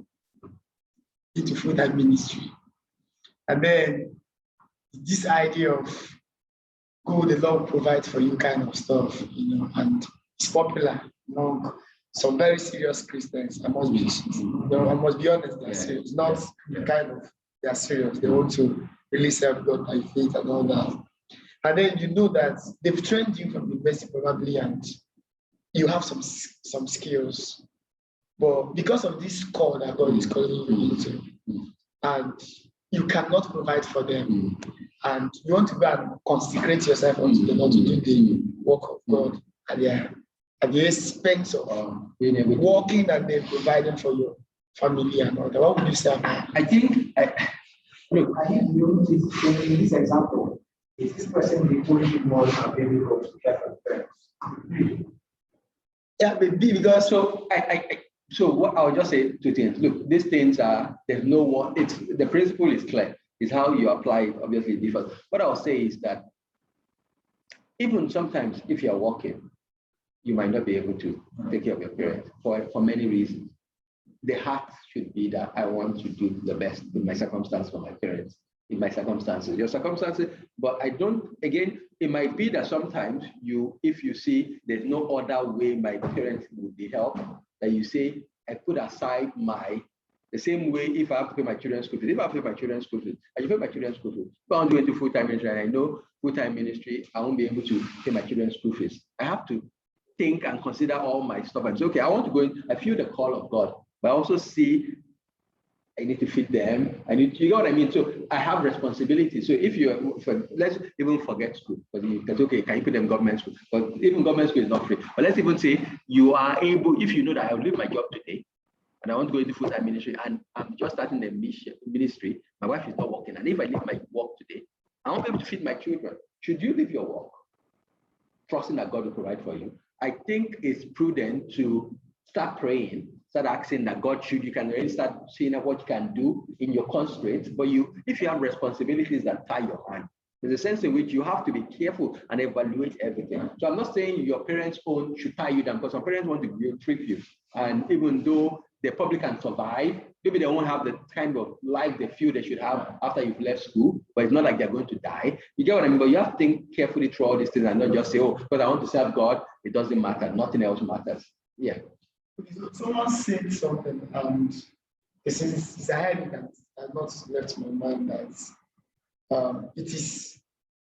into full-time ministry, and then this idea of the Lord will provide for you kind of stuff, and it's popular among some very serious Christians. I must be honest, they're serious. Not kind of, they're serious. They want to really serve God by faith and all that. And then you know that they've trained you from the basic probably, and you have some skills. But because of this call that God is calling you into, and you cannot provide for them, and you want to go and consecrate yourself unto the Lord to do the work of God at the expense of working and then providing for your family and all that. What would you say about that? Look, I think in this example, is this person the only one available to care for the parents? Yeah, maybe because so what I would just say two things. Look, these things there's no one. It's the principle is clear. It's how you apply it, obviously differs. What I'll say is that even sometimes if you're working, you might not be able to take care of your parents for many reasons. The heart should be that I want to do the best in my circumstance for my parents. in my circumstances. Your circumstances, but I don't, again, it might be that sometimes if you see there's no other way my parents would be helped, that you say, I put aside the same way if I have to pay my children's school fees. If I have to pay my children's school fees, I should pay my children's school fees. If I want to go into full-time ministry and I know full-time ministry, I won't be able to pay my children's school fees. I have to think and consider all my stuff and say, okay, I want to go in, I feel the call of God, but I also see I need to feed them. You know what I mean? So I have responsibility. So let's even forget school, because okay, can you put them government school? But even government school is not free. But let's even say you are able, if you know that I'll leave my job today and I want to go into full-time ministry and I'm just starting the ministry, my wife is not working. And if I leave my work today, I won't be able to feed my children. Should you leave your work, trusting that God will provide for you? I think it's prudent to start praying, start asking that God you can already start seeing what you can do in your constraints. But if you have responsibilities that tie your hand, there's a sense in which you have to be careful and evaluate everything. So I'm not saying your parents' own should tie you down, because some parents want to trick you. And even though they probably can survive, maybe they won't have the kind of life they feel they should have after you've left school, but it's not like they're going to die. You get what I mean? But you have to think carefully through all these things and not just say, oh, because I want to serve God, it doesn't matter. Nothing else matters. Yeah. Someone said something, and it's a head that has not left my mind, that it is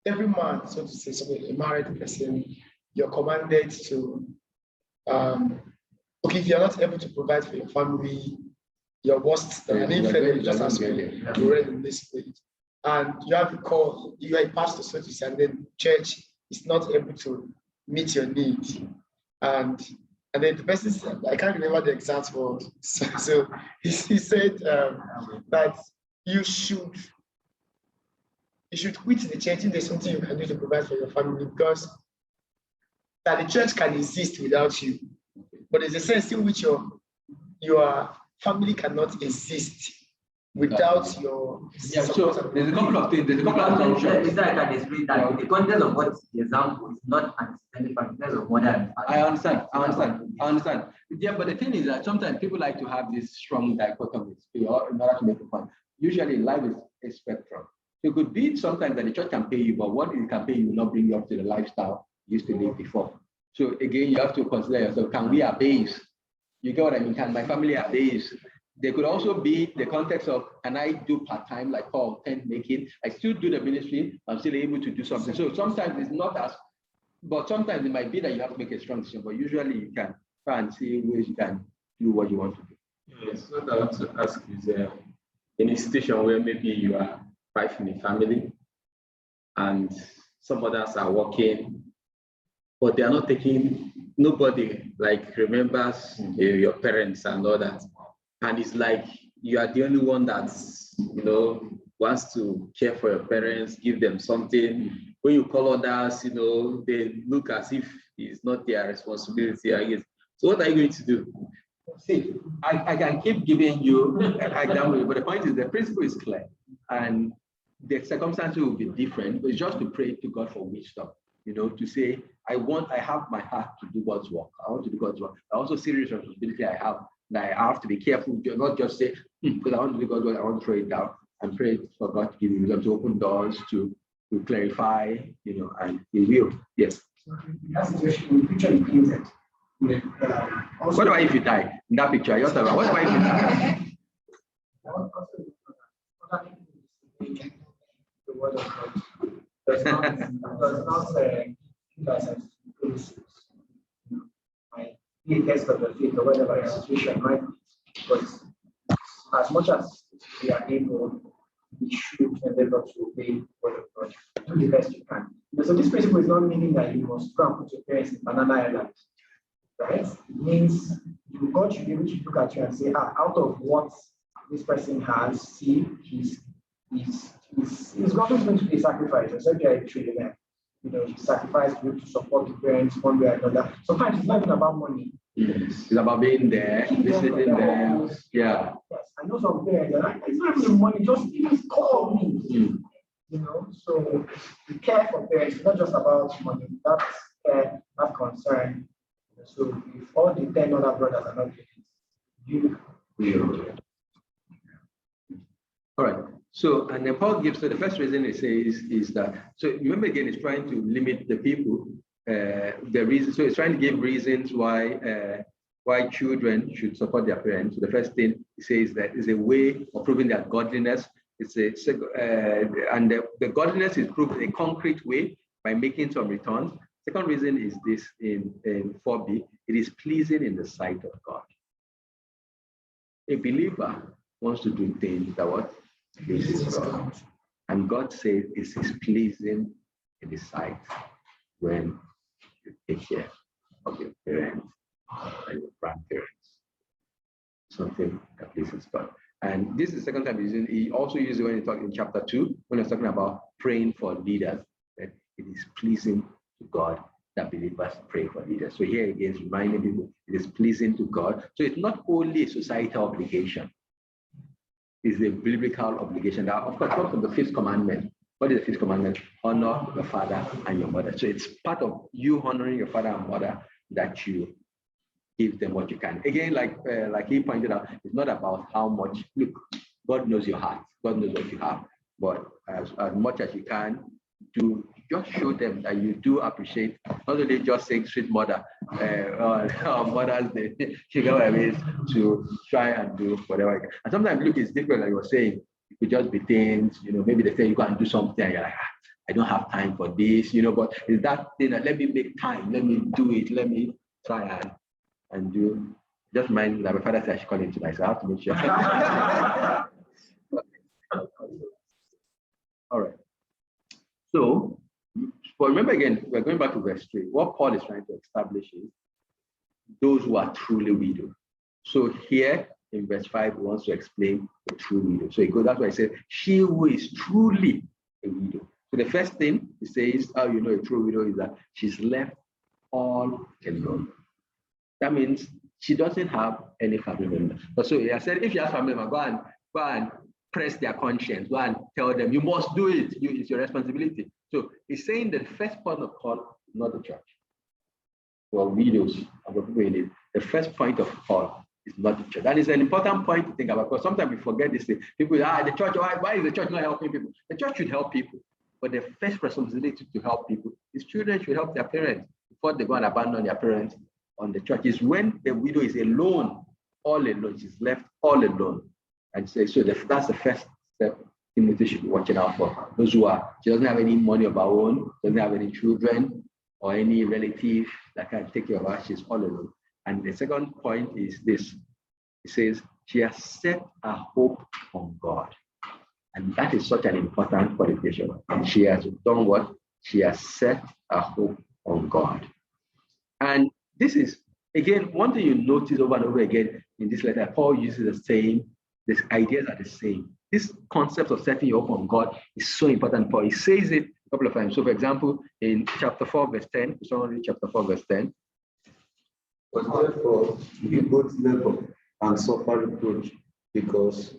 every man, so to say, a married person, you're commanded to, okay, if you're not able to provide for your family, your worst, an infant just as we read in this page, and you have a call, you are a pastor, so to say, and then church is not able to meet your needs. And then the person said, I can't remember the exact word. So he said that you should quit the church if there's something you can do to provide for your family, because that the church can exist without you. But there's a sense in which your family cannot exist without your. Yeah, so there's a couple of things. There's a couple of assumptions. I can explain that the content of what the example is not understanding from the of mother and father. I understand. Yeah, but the thing is that sometimes people like to have these strong dichotomies in order to make a point. Usually life is a spectrum. So it could be sometimes that the church can pay you, but what it can pay you will not bring you up to the lifestyle you used to live before. So again, you have to consider yourself, can we abase? You get what I mean? Can my family abase? There could also be the context of, can I do part-time, like Paul, tent making? I still do the ministry, I'm still able to do something. So sometimes it's not as, but sometimes it might be that you have to make a strong decision, but usually you can try and see ways you can do what you want to do. Yes, what I want to ask is, in a situation where maybe you are five in a family and some others are working, but they are not taking, nobody like remembers your parents and all that. And it's like you are the only one that's, wants to care for your parents, give them something. When you call others, they look as if it's not their responsibility, I guess. So what are you going to do? See, I can keep giving you an example, but the point is the principle is clear and the circumstances will be different. It's just to pray to God for wisdom, to say, I have my heart to do God's work. I want to do God's work. I also serious responsibility I have. That I have to be careful, not just say, because I want to do God's work, I want to throw it down, and pray for God to give you wisdom, to open doors, to clarify, and He will. Yes. That situation, the picture you painted. What about if you die? In that picture, what about if you die? The word of God does not say be a test of the faith or whatever institution might be. But as much as we are able, we should endeavor to obey the word of God. Do the best you can. So this principle is not meaning that you must go and put your parents in banana island. Right? It means God should be able to look at you and say, out of what this person has, see, he's always going to be a sacrifice. It's like a trillionaire. He sacrificed to support the parents one way or another. Sometimes it's not even about money. It's about being there, visiting them. Yeah. Yes, I know some parents are like, it's not even money, just call me. So we care for parents, it's not just about money. That's care, that concern. So if all the 10 other brothers are not doing it, you will. All right. So, and then Paul gives, so the first reason he says is that, so remember again, he's trying to limit the people, the reason, so he's trying to give reasons why children should support their parents. So the first thing he says that is a way of proving their godliness. It's and the godliness is proved in a concrete way by making some returns. Second reason is this in 4b, it is pleasing in the sight of God. A believer wants to do things that what pleases God. And God says it is pleasing in His sight when you take care of your parents and your grandparents. Something that pleases God. And this is the second time he also used it when he talked in chapter 2, when he was talking about praying for leaders, that it is pleasing to God that believers pray for leaders. So here again, it's reminding people it is pleasing to God. So it's not only a societal obligation, it's a biblical obligation. Now, of course, comes from the fifth commandment. What is the fifth commandment? Honor your father and your mother. So it's part of you honoring your father and mother that you give them what you can. Again, like he pointed out, it's not about how much. Look, God knows your heart. God knows what you have. But as much as you can, do just show them that you do appreciate, not only just saying sweet mother or Mother's Day, you get what I mean, to try and do whatever you can. And sometimes, look, it's different, like you were saying. It could just be things, maybe they say you go and do something, and you're like, I don't have time for this, but it's that thing that let me make time, let me do it, let me try and do. Just mind that my father said I should call him tonight, so I have to make sure. All right. So, but remember again, we're going back to verse 3. What Paul is trying to establish is those who are truly widowed. So here in verse 5, he wants to explain the true widow. So he goes, that's why he said, she who is truly a widow. So the first thing he says, how you know a true widow is that she's left all alone. That means she doesn't have any family members. So he said, if you have family members, go and press their conscience, go and tell them, you must do it, it's your responsibility. So he's saying that the first point of call is not the church. For widows and for people in it, the first point of call is not the church. That is an important point to think about, because sometimes we forget this thing. People say, the church, why is the church not helping people? The church should help people, but the first responsibility to help people is children should help their parents before they go and abandon their parents on the church. Is when the widow is alone, all alone, she's left all alone. And so that's the first step Timothy should be watching out for. Those who she doesn't have any money of her own, doesn't have any children or any relative that can take care of her, she's all alone. And the second point is this. It says, she has set her hope on God. And that is such an important qualification. And she has done what? She has set her hope on God. And this is, again, one thing you notice over and over again in this letter, Paul uses the same, these ideas are the same. This concept of setting your hope on God is so important. Paul, he says it a couple of times. So, for example, in chapter 4, verse 10, someone read chapter 4, verse 10. But therefore, we both labor and suffer reproach because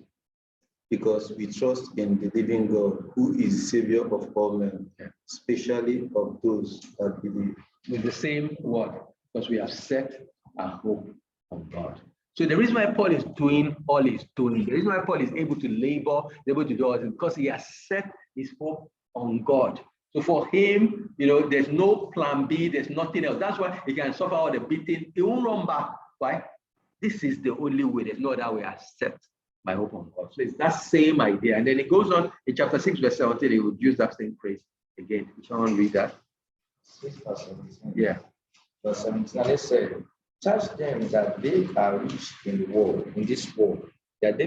we trust in the living God, who is Savior of all men, especially of those that believe. With the same word, because we have set our hope on God. So the reason why Paul is doing all he's doing, the reason why Paul is able to labor, able to do all this, because he has set his hope on God. So for him, there's no plan B, there's nothing else. That's why he can suffer all the beating. He won't run back. Why? This is the only way. There's no other way. I set my hope on God. So it's that same idea. And then it goes on in chapter 6, verse 17, he would use that same phrase again. Can someone read that? 6 verse 17. Yeah. Verse 17, and it said, charge them that they are rich in the world, in this world, that they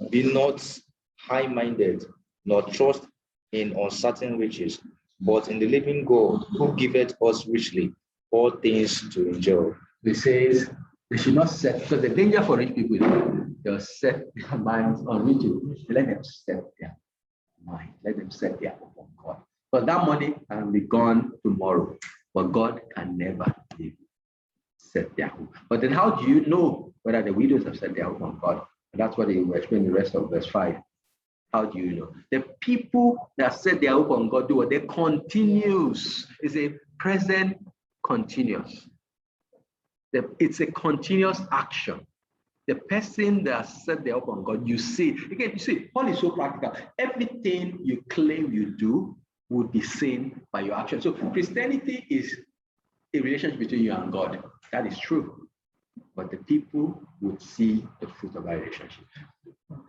be not high-minded, nor trust in uncertain riches, but in the living God, who giveth us richly all things to enjoy. He says they should not set, because the danger for rich people is they'll set their minds on riches. Let them set their mind, let them set their hope on God. But that money can be gone tomorrow, but God can never set their hope. But then how do you know whether the widows have set their hope on God? And that's what he will explain in the rest of verse 5. How do you know? The people that set their hope on God do what? They continues. It's a present continuous. It's a continuous action. The person that set their hope on God, you see, again, you see, Paul is so practical. Everything you claim you do would be seen by your action. So Christianity is a relationship between you and God. That is true. But the people would see the fruit of that relationship.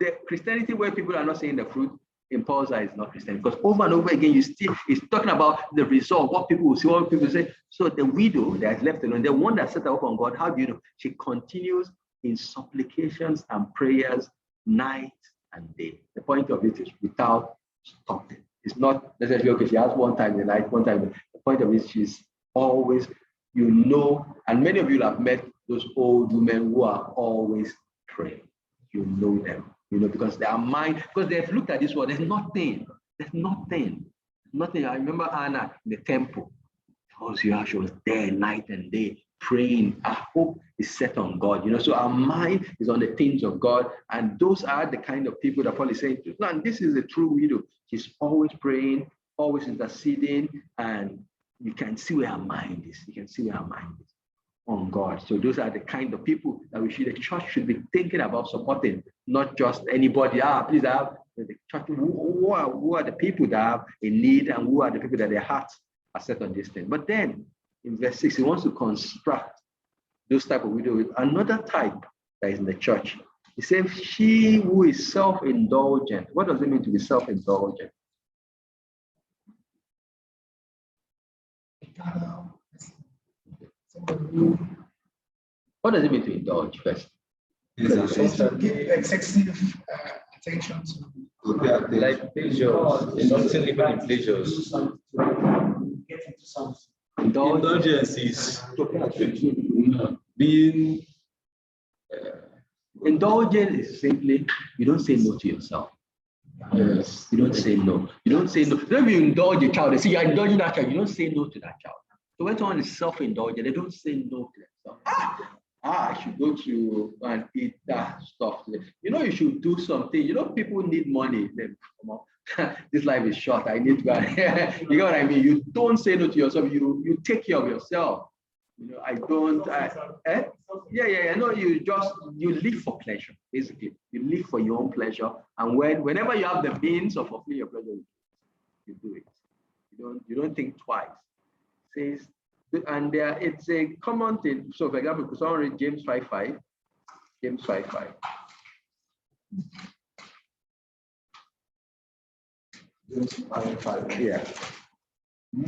The Christianity where people are not seeing the fruit, in Paul's eyes, is not Christianity. Because over and over again, it's talking about the result, what people will see, what people say. So the widow that is left alone, the one that set her up on God, how do you know? She continues in supplications and prayers night and day. The point of it is without stopping. It's not necessarily, okay, she has one time in the night, one time. The point of it, she's always, you know, and many of you have met those old women who are always praying. You know them, you know, because their mind, because they've looked at this world, there's nothing. I remember Anna in the temple. She was there night and day praying. Our hope is set on God, you know, so our mind is on the things of God. And those are the kind of people that Paul is saying, no, and this is a true widow. She's always praying, always interceding, and you can see where her mind is. You can see where her mind is on God. So those are the kind of people that the church should be thinking about supporting, not just anybody. Please have the church. Who are the people that have a need, and who are the people that their hearts are set on this thing? But then in verse 6, he wants to construct those type of widow with another type that is in the church. He says, she who is self-indulgent. What does it mean to be self-indulgent? What does it mean to indulge first? To give excessive attention to like pleasures, something even in pleasures. Indulgence is being indulgent is simply you don't say no to yourself. Yes, you don't say no. You don't say no. When you indulge a child, they say you're indulging that child. You don't say no to that child. So when someone is self-indulgent, they don't say no to themselves. I should go to and eat that stuff today. You know, you should do something. You know, people need money. Then, come on, this life is short. I need to go. You know what I mean? You don't say no to yourself. You take care of yourself. You know, I don't. Yeah. No, you live for pleasure. Basically, you live for your own pleasure. And whenever you have the means of fulfilling your pleasure, you do it. You don't think twice. It says. And it's a common thing. So, for example, if someone read James 5:5, James 5:5. James 5:5. Yeah. We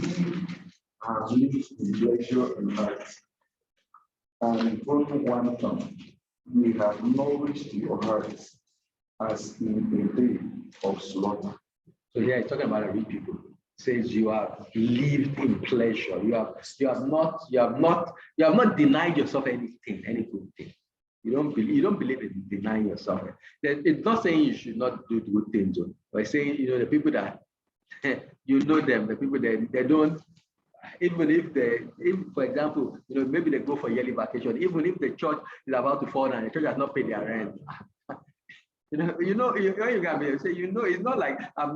have lived in pleasure and light, and from one tongue, we have nourished your hearts as in a day of slaughter. So here it's talking about rich people. Says you have lived in pleasure. You have not denied yourself anything, any good thing. You don't believe in denying yourself. It's not saying you should not do good things, but it's saying, you know, the people that you know them, the people that they don't, even if for example, you know, maybe they go for yearly vacation, even if the church is about to fall down, the church has not paid their rent. You can be say, you know, it's not like I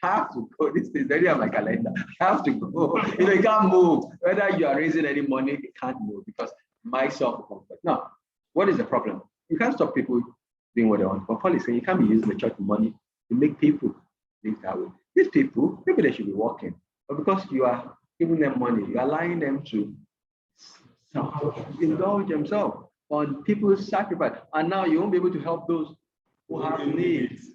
have to go. This is already on my calendar. I have to go. You know, you can't move. Whether you are raising any money, you can't move because my self-comfort. Now, what is the problem? You can't stop people doing what they want. But Paul is saying you can't be using the church money to make people think that way. These people, maybe they should be working, but because you are giving them money, you are allowing them to indulge themselves on people's sacrifice, and now you won't be able to help those who have needs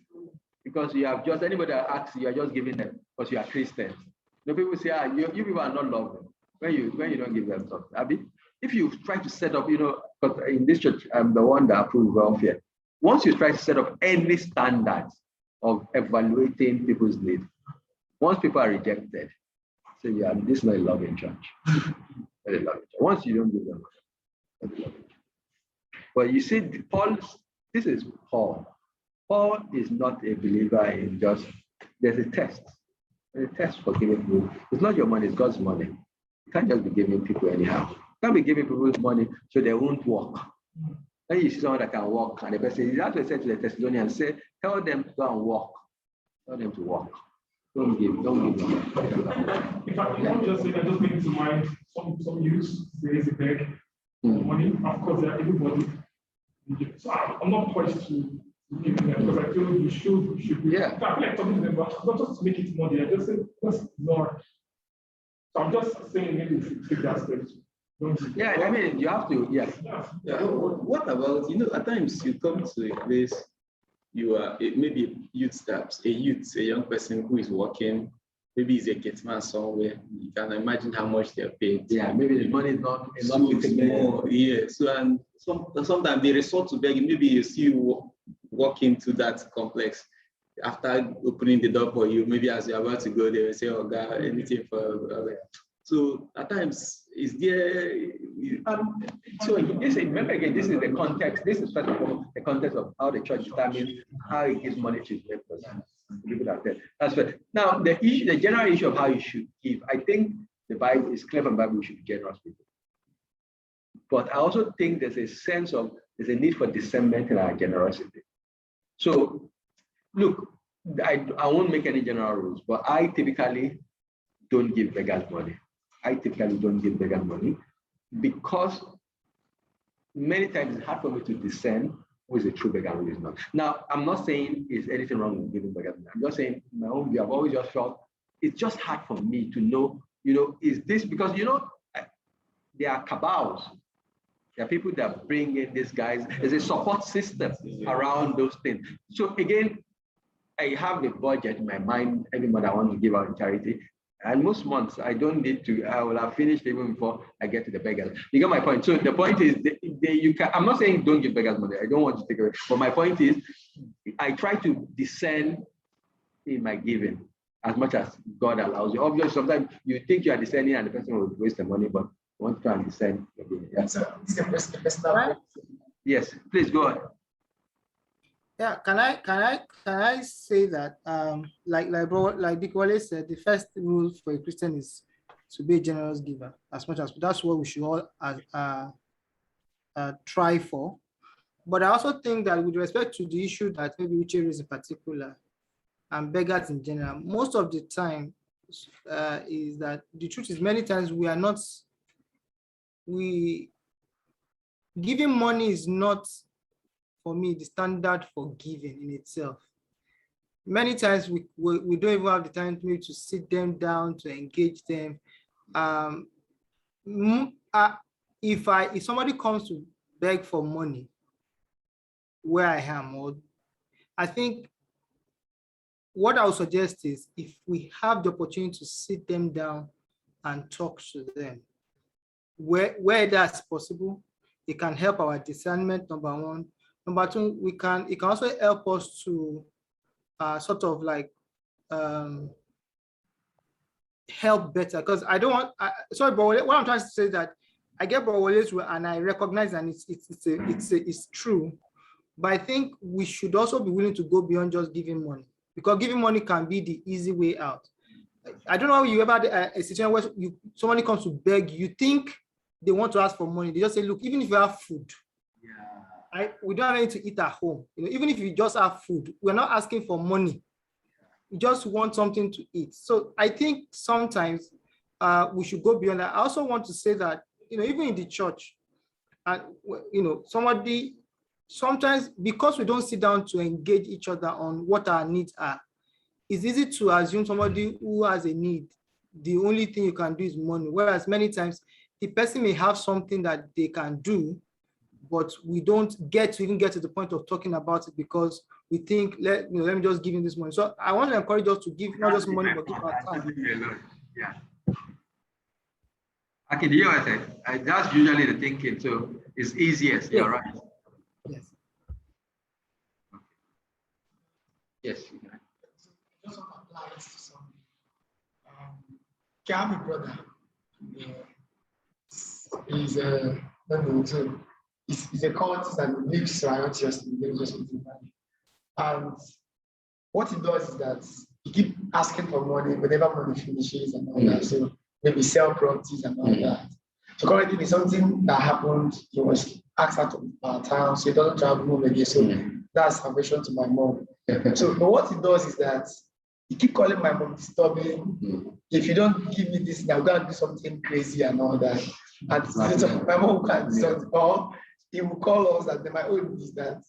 because you have just anybody that asks you are just giving them because you are Christians. You know, people say, you people are not loving when you don't give them something. I mean, if you try to set up, you know, because in this church, I'm the one that approves welfare. Once you try to set up any standards of evaluating people's needs, once people are rejected, say, yeah, this is not a loving church. Once you don't give them, it's a loving church. But you see, this is Paul. Paul is not a believer in just, there's a test. There's a test for giving people. It's not your money, it's God's money. You can't just be giving people anyhow. You can't be giving people money so they won't walk. When you see someone that can walk, and the person, you have to say to the Thessalonians, say, tell them to go and walk. Tell them to walk. Don't give them. If I just say that, just bring to mind some use, there is a bag of money. Of course, there are everybody. So I'm not poised to give them because I feel you should be. Yeah. So I feel like talking to them, but not just to make it money. I just say, just ignore. So I'm just saying maybe we should take that step. Yeah, I mean, you have to, yeah. Yeah. What about, at times you come to a place, you are maybe a young person who is working, maybe he's a gateman somewhere. You can imagine how much they're paid. Yeah, maybe the money is not enough to take more. Yeah, so and sometimes they resort to begging. Maybe you see you walk into that complex after opening the door for you. Maybe as you're about to go, they will say, "Oh God, anything for." So at times, is there? So remember again, this is the context. This is first of all the context of how the church determines how it gives money to its members. Leave it at that. That's right. Now the general issue of how you should give, I think the Bible is clear from the Bible. We should be generous people. But I also think there's a need for discernment in our generosity. So look, I won't make any general rules, but I typically don't give beggars money. Because many times it's hard for me to discern who is a true beggar and who is not. Now, I'm not saying is anything wrong with giving beggars money. I'm just saying my own view. I've always just felt it's just hard for me to know, is this because there are cabals. There are people that bring in these guys. There's a support system around those things. So again, I have a budget in my mind every month I want to give out in charity. And most months I don't need to, I will have finished even before I get to the beggars. You get my point? So the point is, I'm not saying don't give beggars money. I don't want to take away. But my point is, I try to discern in my giving as much as God allows you. Obviously, sometimes you think you are discerning and the person will waste the money, but you want to try and discern your giving. Yeah. So this is the personal. Yes, please go on. Yeah, can I say that like Dick Wallace said, the first rule for a Christian is to be a generous giver as much as that's what we should all try for. But I also think that with respect to the issue that maybe Uche raised in particular and beggars in general, most of the time is that the truth is many times giving money is not, for me, the standard for giving in itself. Many times we don't even have the time to sit them down, to engage them. If somebody comes to beg for money where I am, or I think what I would suggest is if we have the opportunity to sit them down and talk to them, where that's possible, it can help our discernment, number one. Number two, it can also help us to sort of like help better. Because I don't want, sorry, but what I'm trying to say is that I get Bawale's and I recognize and it's true. But I think we should also be willing to go beyond just giving money, because giving money can be the easy way out. I don't know if you ever had a situation where somebody comes to beg, you think they want to ask for money. They just say, look, even if you have food, we don't have anything to eat at home. Even if you just have food, we're not asking for money. We just want something to eat. So I think sometimes we should go beyond that. I also want to say that, even in the church, sometimes because we don't sit down to engage each other on what our needs are, it's easy to assume somebody who has a need, the only thing you can do is money. Whereas many times the person may have something that they can do, but we don't even get to the point of talking about it because we think, let me just give him this money. So I want to encourage us to give not just money, but give our time. Yeah. I can hear what I said. That's usually the thinking. So it's easiest. You're right. Yes. Yes. Just want to apply it to something. I have a brother. He's he's a cultist and lives righteously. And what he does is that he keeps asking for money whenever money finishes and all that. So maybe sell properties and all that. So currently, with something that happened, he was asked out of our town, so he doesn't travel home again. So that's salvation to my mom. So but what he does is that he keeps calling my mom disturbing. If you don't give me this, now I'm gonna do something crazy and all that. And so my mom can't do something. Or he will call us, and then my own is that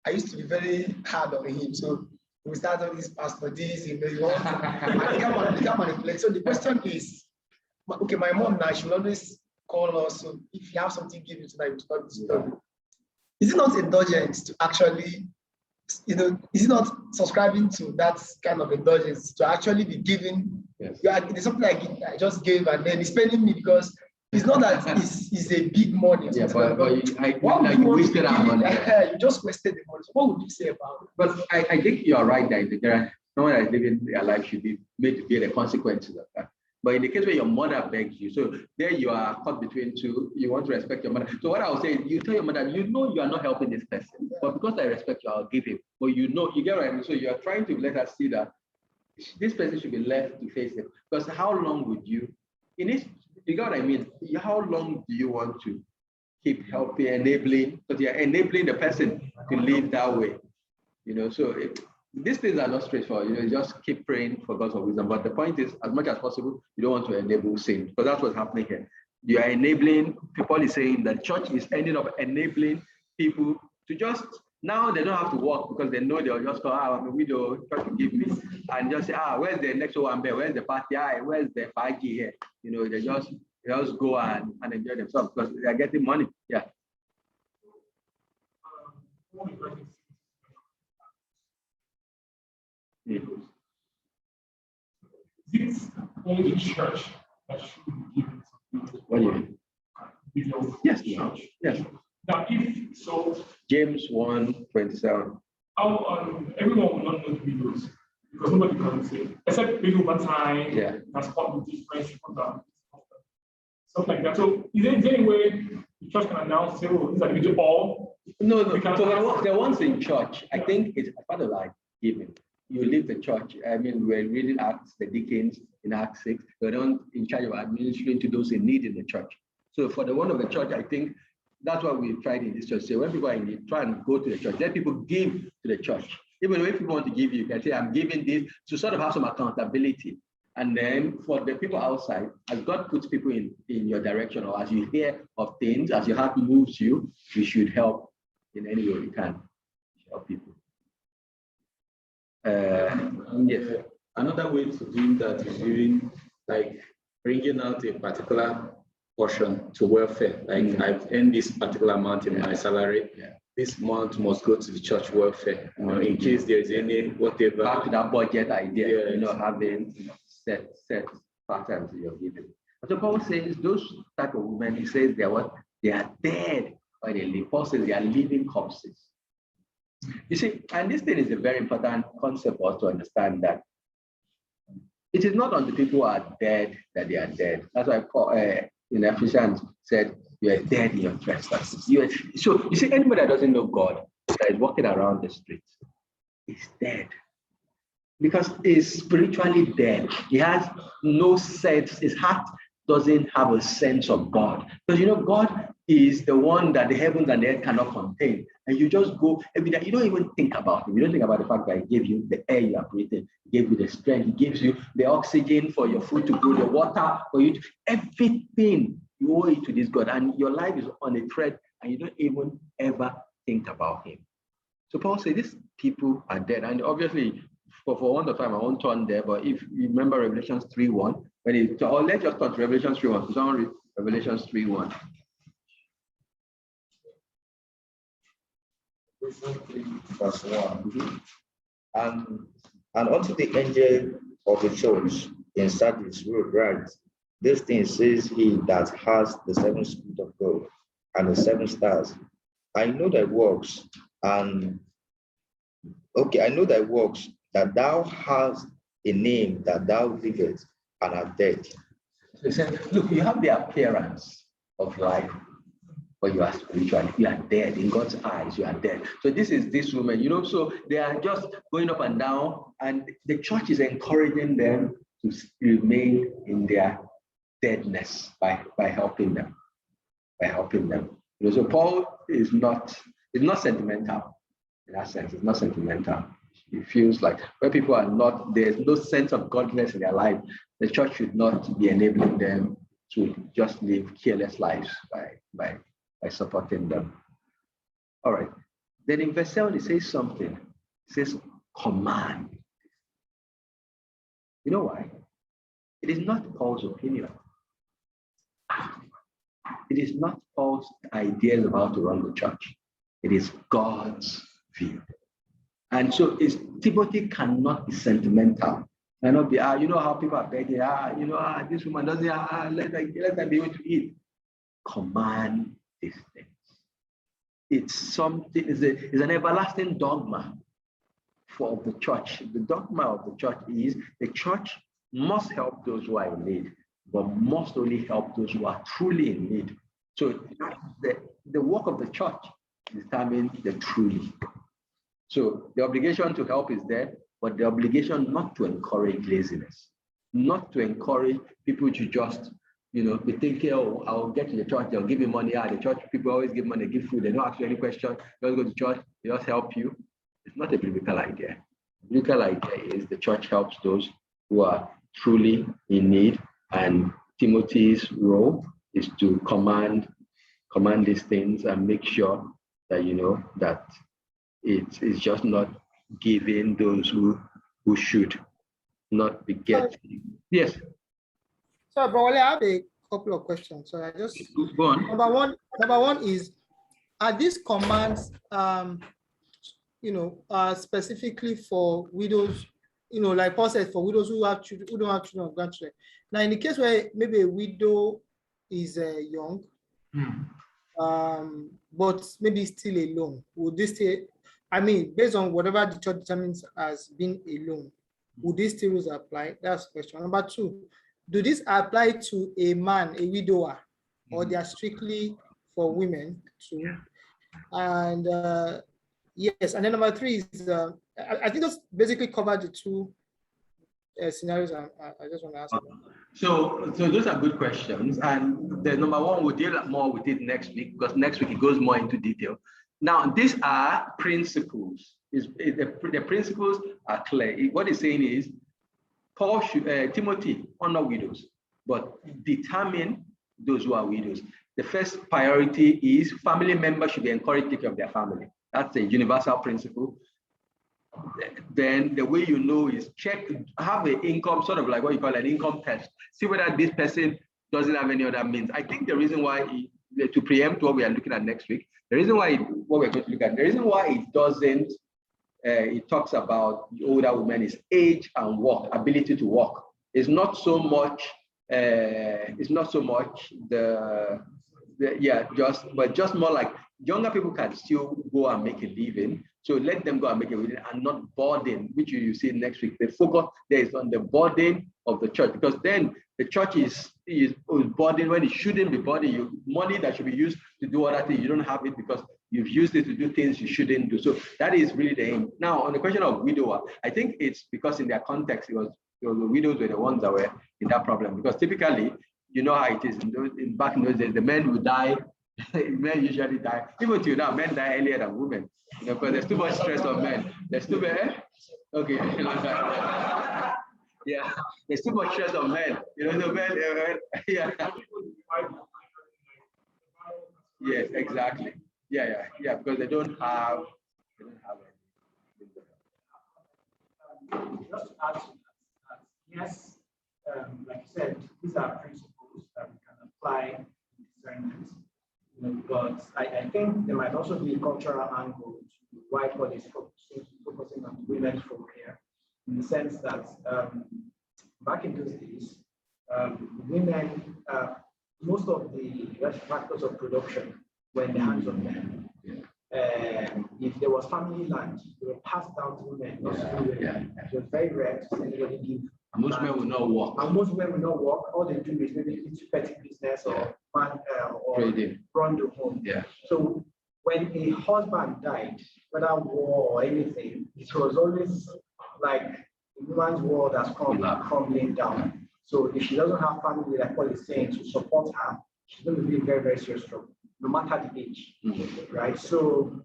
I used to be very hard on him. So we start on this pastor, this, you know, you want to, he can manipulate. So the question is, okay, my mom now, she will always call us. So if you have something, give it tonight, we start this. Is it not indulgent to actually, you know, is it not subscribing to that kind of indulgence to actually be giving? Yes. There's something I just gave, and then he's paying me because it's not that it's a big money. Yeah, but you wasted our money. You just wasted the money. So what would you say about it? But I think you're right that there are someone that is living their life should be made to bear the consequences of that. But in the case where your mother begs you, so there you are caught between two, you want to respect your mother. So what I would say is you tell your mother, you know you are not helping this person, but because I respect you, I'll give him. But you know, you get what I mean? So you are trying to let her see that this person should be left to face it. Because how long would you, you get what I mean? How long do you want to keep helping, enabling? Because you're enabling the person to live that way. You know, so these things are not straightforward. You know, you just keep praying for God's wisdom. But the point is, as much as possible, you don't want to enable sin, because that's what's happening here. You are enabling, Paul is saying that church is ending up enabling people to just, now they don't have to work because they know they'll just go, I'm a widow, try to give me, and just say, where's the next one there? Where's the party? Where's the 5G here? You know, they just go and enjoy themselves because they're getting money. Yeah. This only the church that should be given to what do you mean? Yes, church. Yes. Now, if so, James 1:27. Everyone will not know the videos because nobody can say, except maybe over time, that's part the difference from that. Stuff like that. So, is there any way the church can announce, say, oh, these are the video all? No. So the ones in church, I think it's part of like giving. You leave the church. I mean, we're reading Acts, the deacons in Acts 6. They're not in charge of administering to those in need in the church. So for the one of the church, I think that's what we've tried in this church. So when people are in need, try and go to the church. Let people give to the church. Even if people want to give you can say, I'm giving this to sort of have some accountability. And then for the people outside, as God puts people in your direction, or as you hear of things, as your heart moves you, you should help in any way you can. Help people. Yes. Another way to do that is even like bringing out a particular portion to welfare. Like I've earned this particular amount in my salary. This month must go to the church welfare. You know, in case there is any whatever. Back to that budget idea. You know, having set patterns you're giving. So Paul says those type of women, he says they are dead while they live. Paul says they are living corpses. You see, and this thing is a very important concept for us to understand that it is not until people are dead that they are dead. That's why Paul in Ephesians said, you are dead in your trespasses. So you see, anybody that doesn't know God, that is walking around the streets, is dead. Because he's spiritually dead. He has no sense. His heart doesn't have a sense of God. Because you know, God is the one that the heavens and the earth cannot contain. And you just go every day. You don't even think about him. You don't think about the fact that he gave you the air you are breathing. He gave you the strength. He gives you the oxygen for your food to grow, the water for you to, everything you owe it to this God. And your life is on a thread and you don't even ever think about him. So Paul said, these people are dead. And obviously, for one of time, I won't turn there, but if you remember Revelations 3:1, when it, or let's just turn to Revelations 3:1. So someone read Revelations 3:1. Verse 1. And unto the angel of the church in Sardis write, this thing says he that has the seven spirits of God and the seven stars. I know thy works, that thou hast a name, that thou livest and art dead. So he said, look, you have the appearance of life, but you are spiritually, you are dead. In God's eyes, you are dead. So this is this woman, you know, so they are just going up and down, and the church is encouraging them to remain in their deadness by helping them. You know, so Paul is not sentimental in that sense. It's not sentimental. It feels like where people are not, there's no sense of godliness in their life. The church should not be enabling them to just live careless lives by supporting them. All right. Then in verse 7, it says something. It says, command. You know why? It is not Paul's opinion. It is not Paul's ideas about to run the church. It is God's view. And so Timothy cannot be sentimental. Cannot be, you know how people are begging, this woman doesn't, let her be able to eat. Command these things. It's something, it's an everlasting dogma for the church. The dogma of the church is the church must help those who are in need, but must only help those who are truly in need. So the work of the church determines the truly. So the obligation to help is there, but the obligation not to encourage laziness, not to encourage people to just, be thinking, oh, I'll get to the church, they'll give me money. The church people always give money, give food, they don't ask you any question. You just go to church, they just help you. It's not a biblical idea. The biblical idea is the church helps those who are truly in need, and Timothy's role is to command these things and make sure that that it's just not giving those who should not be getting. Yes. So, Bro, I have a couple of questions. So I just go on. Number one is, are these commands specifically for widows, like Paul said, for widows who have children, who don't have children or grandchildren. Now, in the case where maybe a widow is young, but maybe still alone, would this still, based on whatever the church determines as being alone, would these still rules apply? That's question. Number two, do this apply to a man, a widower, or they are strictly for women too? And yes, and then number three is, I think that's basically covered the two scenarios I just want to ask. So those are good questions. And the number one, we'll deal more with it next week, because next week it goes more into detail. Now, these are principles. The principles are clear. What he's saying is, Paul should, Timothy, honor widows, but determine those who are widows. The first priority is family members should be encouraged to take care of their family. That's a universal principle. Then the way is have an income, sort of like what you call an income test. See whether this person doesn't have any other means. I think the reason why, to preempt what we are looking at next week, the reason why what we're going to look at, the reason why it doesn't, it talks about the older woman is age and work, ability to work. It's not so much, just more like younger people can still go and make a living. So let them go and make a living and not burden, which you see next week. The focus there is on the burden of the church, because then the church is burdened when it shouldn't be burdened. Money that should be used to do other things, you don't have it because you've used it to do things you shouldn't do. So that is really the aim. Now, on the question of widower, I think it's because in their context, the widows were the ones that were in that problem. Because typically, you know how it is. Back in those days, the men would die. Men usually die. Even till now, men die earlier than women. Because there's too much stress on men. There's too much. Okay. Yeah. There's too much stress on men. The men. Yeah. Yes, exactly. Yeah. Because they don't have. Just to add to that, yes, like you said, these are principles that we can apply in discernment. But I think there might also be a cultural angle to why Paul is focusing on women's folk here, in the sense that back in those days, women, most of the factors of production were in the hands of men. If there was family land, they were passed down to women, not to women. It was very rare to see anybody give. Most men will not work. And most men will not work. All they do is maybe into petty business or run the home. Yeah. So when a husband died, whether war or anything, it was always like the woman's world has crumbling down. So if she doesn't have family, like Paul is saying, to support her, she's going to be very, very serious trouble, no matter the age, right? So,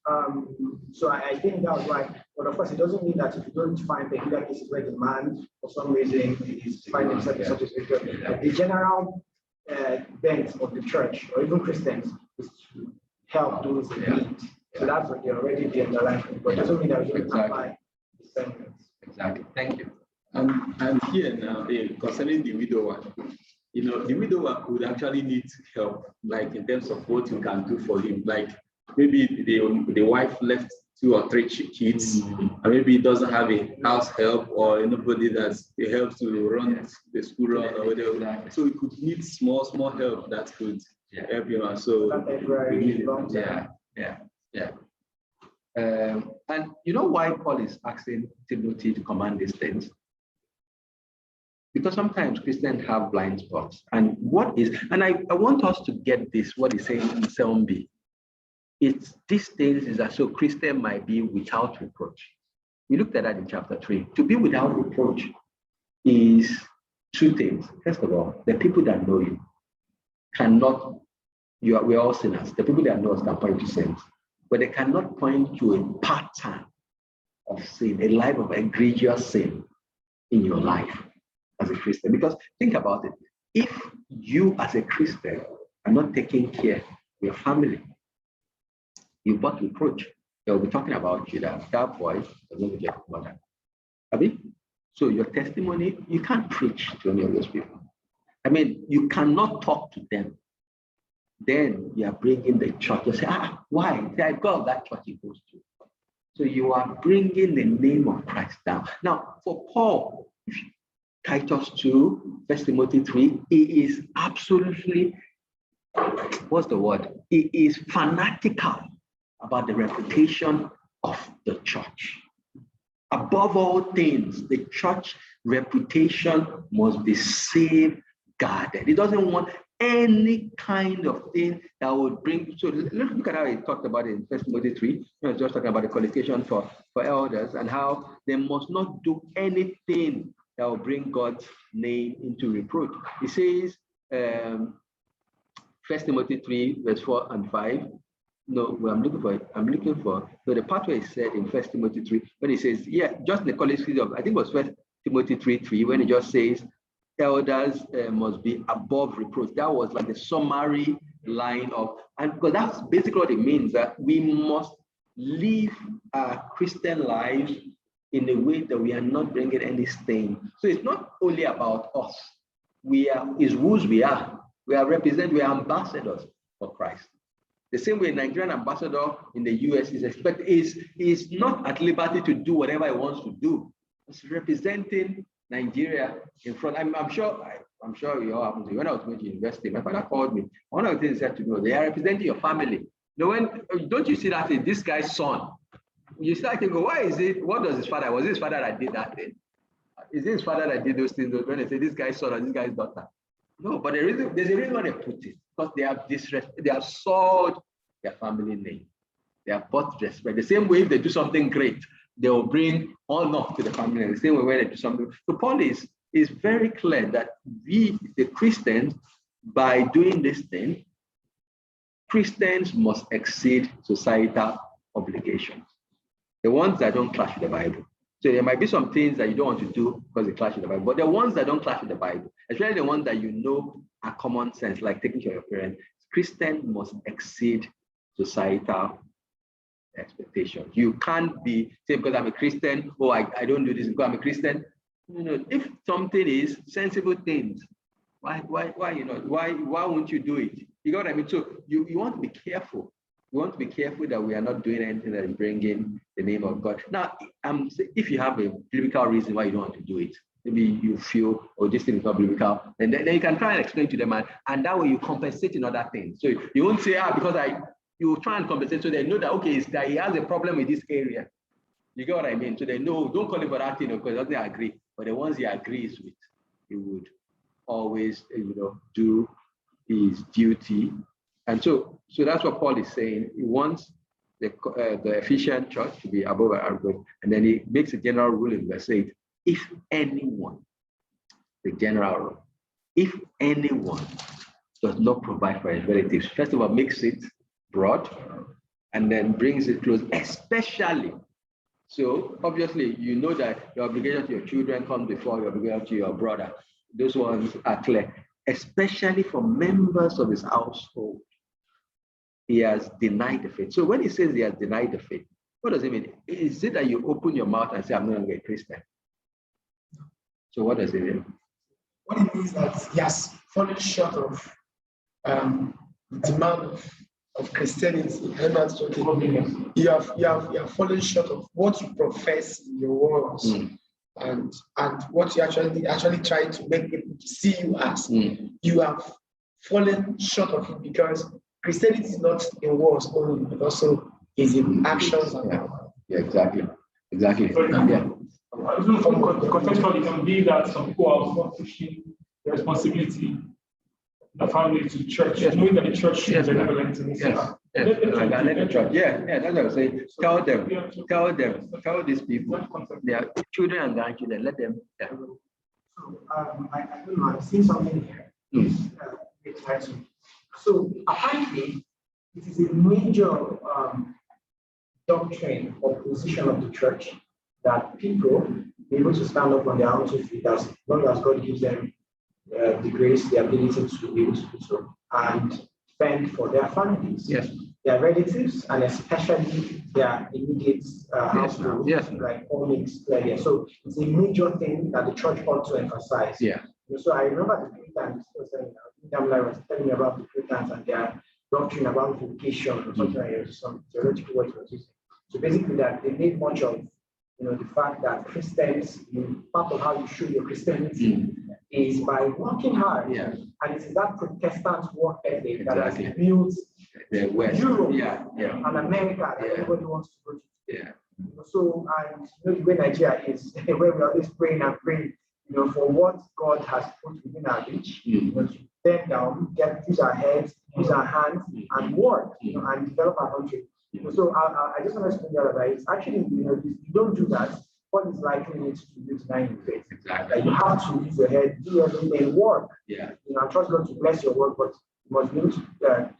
I think that's right. But of course, it doesn't mean that if you don't find peculiar cases where the man, for some reason, is finding himself in such a situation, the general bent of the church, or even Christians, is to help those in need. So that's what you're already the underlying thing, but doesn't mean that we don't apply the sentence. Exactly. Thank you. And here now, concerning the widower, the widower could actually need help, like in terms of what you can do for him. Like maybe the wife left 2 or 3 kids, and maybe he doesn't have a house help or anybody that helps to run the school run or whatever. So he could need small help that could help him. And so and you know why Paul is asking Timothy to command these things? Because sometimes Christians have blind spots. And I want us to get this, what he's saying in 7b. It's these things is that so Christian might be without reproach. We looked at that in chapter 3. To be without reproach is 2 things. First of all, the people that know you we're all sinners. The people that know us can point to sins, but they cannot point to a pattern of sin, a life of egregious sin in your life as a Christian. Because think about it. If you as a Christian are not taking care of your family, you brought reproach. They'll be talking about you that boy does not get mother. So your testimony, you can't preach to any of those people. You cannot talk to them. Then you are bringing the church. You say, why? Say, God, that church he goes to. So you are bringing the name of Christ down. Now, for Paul, Titus 2, 1 Timothy 3, he is absolutely, He is fanatical about the reputation of the church. Above all things, the church reputation must be safeguarded. He doesn't want any kind of thing that would bring. So let's look at how he talked about it in 1 Timothy 3. He was just talking about the qualification for elders and how they must not do anything that will bring God's name into reproach. He says, 1 Timothy 3, verse 4 and 5. No, well, I'm looking for the part where he said in 1 Timothy 3, when he says, just in the qualification of, I think it was 1 Timothy 3:3, when he just says, elders must be above reproach. That was like the summary line of, and because that's basically what it means, that we must live our Christian lives in a way that we are not bringing any stain. So it's not only about us. We are whose we are. We are ambassadors for Christ. The same way Nigerian ambassador in the US is not at liberty to do whatever he wants to do. It's representing Nigeria in front. I'm sure you all happen to. When I was going to university, my father called me. One of the things he said to me was, they are representing your family. Don't you see that this guy's son? You start to go, why is it? What does his father? Was it his father that did that thing? Is it his father that did those things? When they say this guy's son or this guy's daughter? No, but there's a reason why they put it, because they have sold their family name. They have bought respect. The same way if they do something great, they will bring honor to the family. The same way when they do something. So Paul is very clear that we, the Christians, by doing this thing, Christians must exceed societal obligations. The ones that don't clash with the Bible. So there might be some things that you don't want to do because they clash with the Bible, but the ones that don't clash with the Bible, especially the ones that are common sense, like taking care of your parents, Christians must exceed societal expectations. You can't be saying because I'm a Christian, I don't do this because I'm a Christian. No, if something is sensible things, why won't you do it? You got what I mean? So you want to be careful. We want to be careful that we are not doing anything that is bringing the name of God. Now, if you have a biblical reason why you don't want to do it, maybe you feel, this thing is not biblical, then you can try and explain to them, and that way you compensate in other things. So you won't say, because you try and compensate so they know that, okay, it's that he has a problem with this area. You get what I mean? So they know, don't call him for that thing because he doesn't agree. But the ones he agrees with, he would always, do his duty. And so that's what Paul is saying. He wants the Ephesian church to be above average. And then he makes a general rule in verse 8. If anyone, the general rule, if anyone does not provide for his relatives, first of all, makes it broad and then brings it close, especially. So obviously, you know that your obligation to your children comes before your obligation to your brother. Those ones are clear, especially for members of his household. he has denied the faith. So when he says he has denied the faith, what does it mean? Is it that you open your mouth and say, I'm not a Christian? So what does it mean? What it means that he has fallen short of the demand of Christianity. You have fallen short of what you profess in your words and what you actually try to make people see you as. You have fallen short of it because Christianity is not in words only, but also is in actions. Yeah, exactly. Contextually, it can be that some people are not pushing the responsibility of the family to church, knowing that the church should be benevolent in this. Let the church. That's what I'm saying. Tell these people, they are children and grandchildren, let them. So I don't know, I've seen something here. So apparently, it is a major doctrine or position of the church that people be able to stand up on their own 2 feet as long as God gives them the grace, the ability to be able to do so, and fend for their families, their relatives, and especially their immediate household, like all makes clear. So it's a major thing that the church ought to emphasize. So I remember the Puritans was telling me about the Puritans and their doctrine about vocation or something like some theological words was using. So basically that they made much of the fact that Christians, part of how you show your Christianity is by working hard. And it is that Protestant work ethic that has built Europe and America that everybody wants to go to. So, and the way Nigeria is, where we always praying and praying, for what God has put within our reach, to bend down, use our heads, use our hands, and work, and develop our country. So I just want to explain that it's actually, if you don't do that, what is likely to do tonight in faith? Like you have to use your head, do everything, work. I'm trust God to bless your work, but you must be able to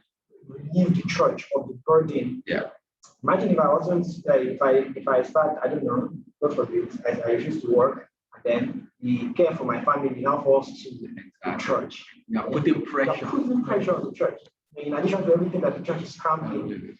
relieve the church of the burden. Imagine if I wasn't, if I start, I don't know, God forbid, I refuse to work, and then the care for my family now falls to the church. Putting pressure. Putting pressure on the church. In addition to everything that the church is scrambling to do.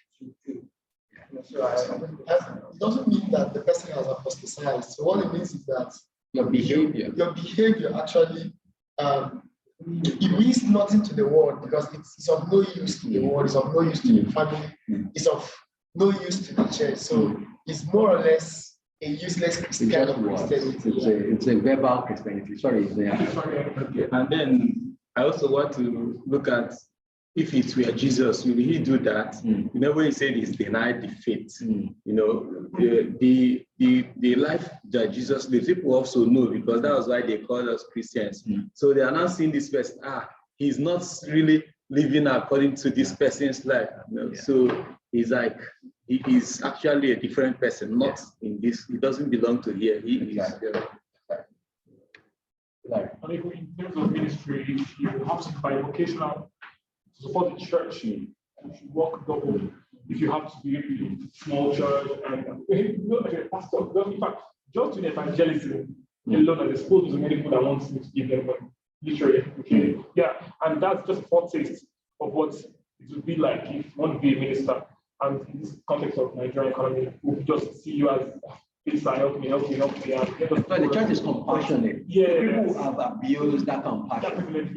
So it doesn't mean that the person has apostatized. So what it means is that your behavior actually it means nothing to the world because it's of no use to the world, it's of no use to the family, it's of no use to the church. So it's more or less a useless Christian of Christianity. It's a verbal Christianity. Sorry. Okay. And then I also want to look at if it were Jesus, will he do that? When he said he's denied the faith, the life that Jesus lives, people also know because that was why they call us Christians. So they are now seeing this person, he's not really living according to this person's life. So he's like, he is actually a different person, not in this, he doesn't belong to here. He is. And if in terms of ministry, you have to buy vocational to support the church, you should work double. If you have to be a small church and a pastor, in fact, just in evangelism alone, and there's supposed to be many people that want to give them literally. And that's just a foretaste of what it would be like if you want to be a minister. And in this context of Nigerian economy, we'll just see you as please help me. But the church is compassionate. People who have abused that compassion.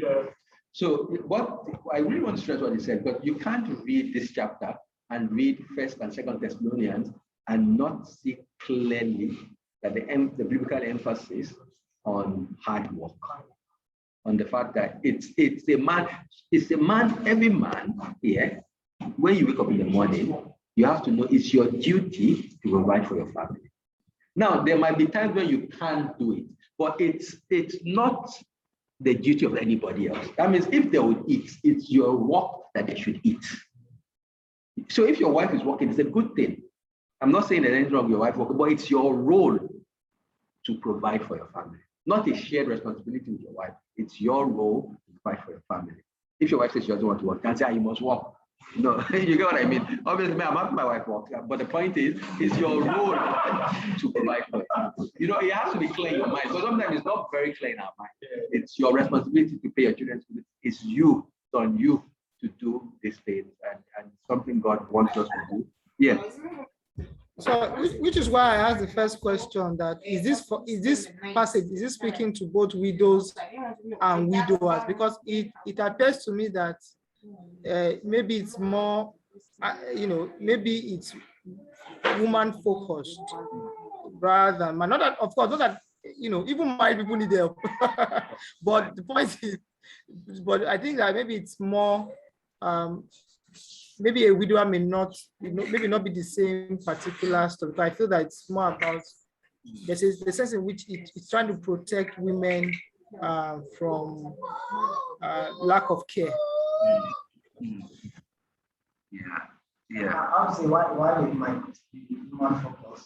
So what I really want to stress what he said, but you can't read this chapter and read 1st and 2nd Thessalonians and not see clearly that the biblical emphasis on hard work, on the fact that it's a man, every man here, when you wake up in the morning, you have to know it's your duty to provide for your family. Now, there might be times when you can't do it, but it's not the duty of anybody else. That means if they would eat, it's your work that they should eat. So if your wife is working, it's a good thing. I'm not saying that anything wrong with your wife working, but it's your role to provide for your family, not a shared responsibility with your wife. It's your role to provide for your family. If your wife says she doesn't want to work, you can't say you must work. No, you get what I mean? Obviously, I'm happy my wife works, but the point is, it's your role to provide for it. It has to be clear in your mind. So sometimes it's not very clear in our mind. It's your responsibility to pay your children's school. It's on you to do these things, and something God wants us to do. Yeah. So, which is why I asked the first question: that is this passage speaking to both widows and widowers? Because it appears to me that maybe it's more, maybe it's woman focused rather than man. Not that, of course, not that even married people need help. But the point is, but I think that maybe it's more. Maybe a widower may not, maybe not be the same particular story, but I feel that it's more about the sense in which it's trying to protect women from lack of care. Yeah. Obviously, why it might be human focus.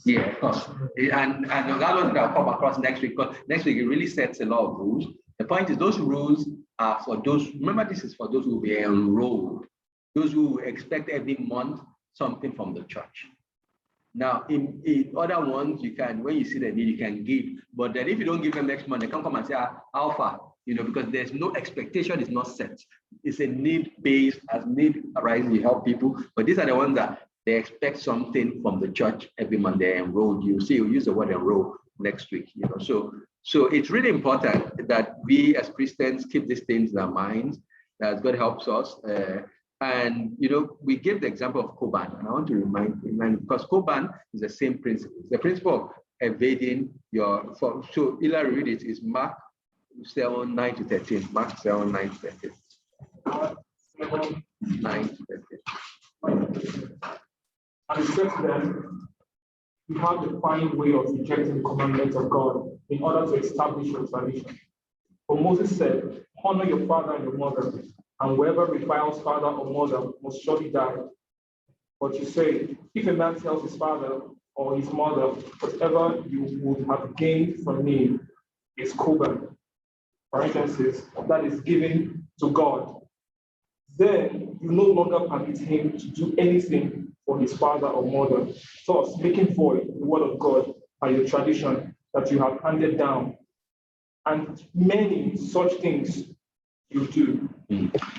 Yeah, of course. And that one I'll come across next week, because next week it really sets a lot of rules. The point is, those rules are for those, remember, this is for those who will be enrolled, those who expect every month something from the church. Now, in other ones, you can, when you see the need, you can give. But then if you don't give them next month, they can come and say, how far? Because there's no expectation, is not set. It's a need-based, as need arises, you help people. But these are the ones that they expect something from the church every month. They enroll you. See, you use the word enroll next week. So it's really important that we as Christians keep these things in our minds, as God helps us. And we give the example of Koban, and I want to remind because Koban is the same principle. It's the principle of evading your. So Ila read it is Mark 7:9-13. Mark 7:9-13. 9-13. And he said to them, you have the fine way of rejecting the commandments of God in order to establish your tradition. For Moses said, honor your father and your mother, and whoever reviles father or mother must surely die. But you say, if a man tells his father or his mother, whatever you would have gained from me is Koban, parenthesis, that is given to God, then you no longer permit him to do anything for his father or mother, thus making void the word of God by your tradition that you have handed down. And many such things you do.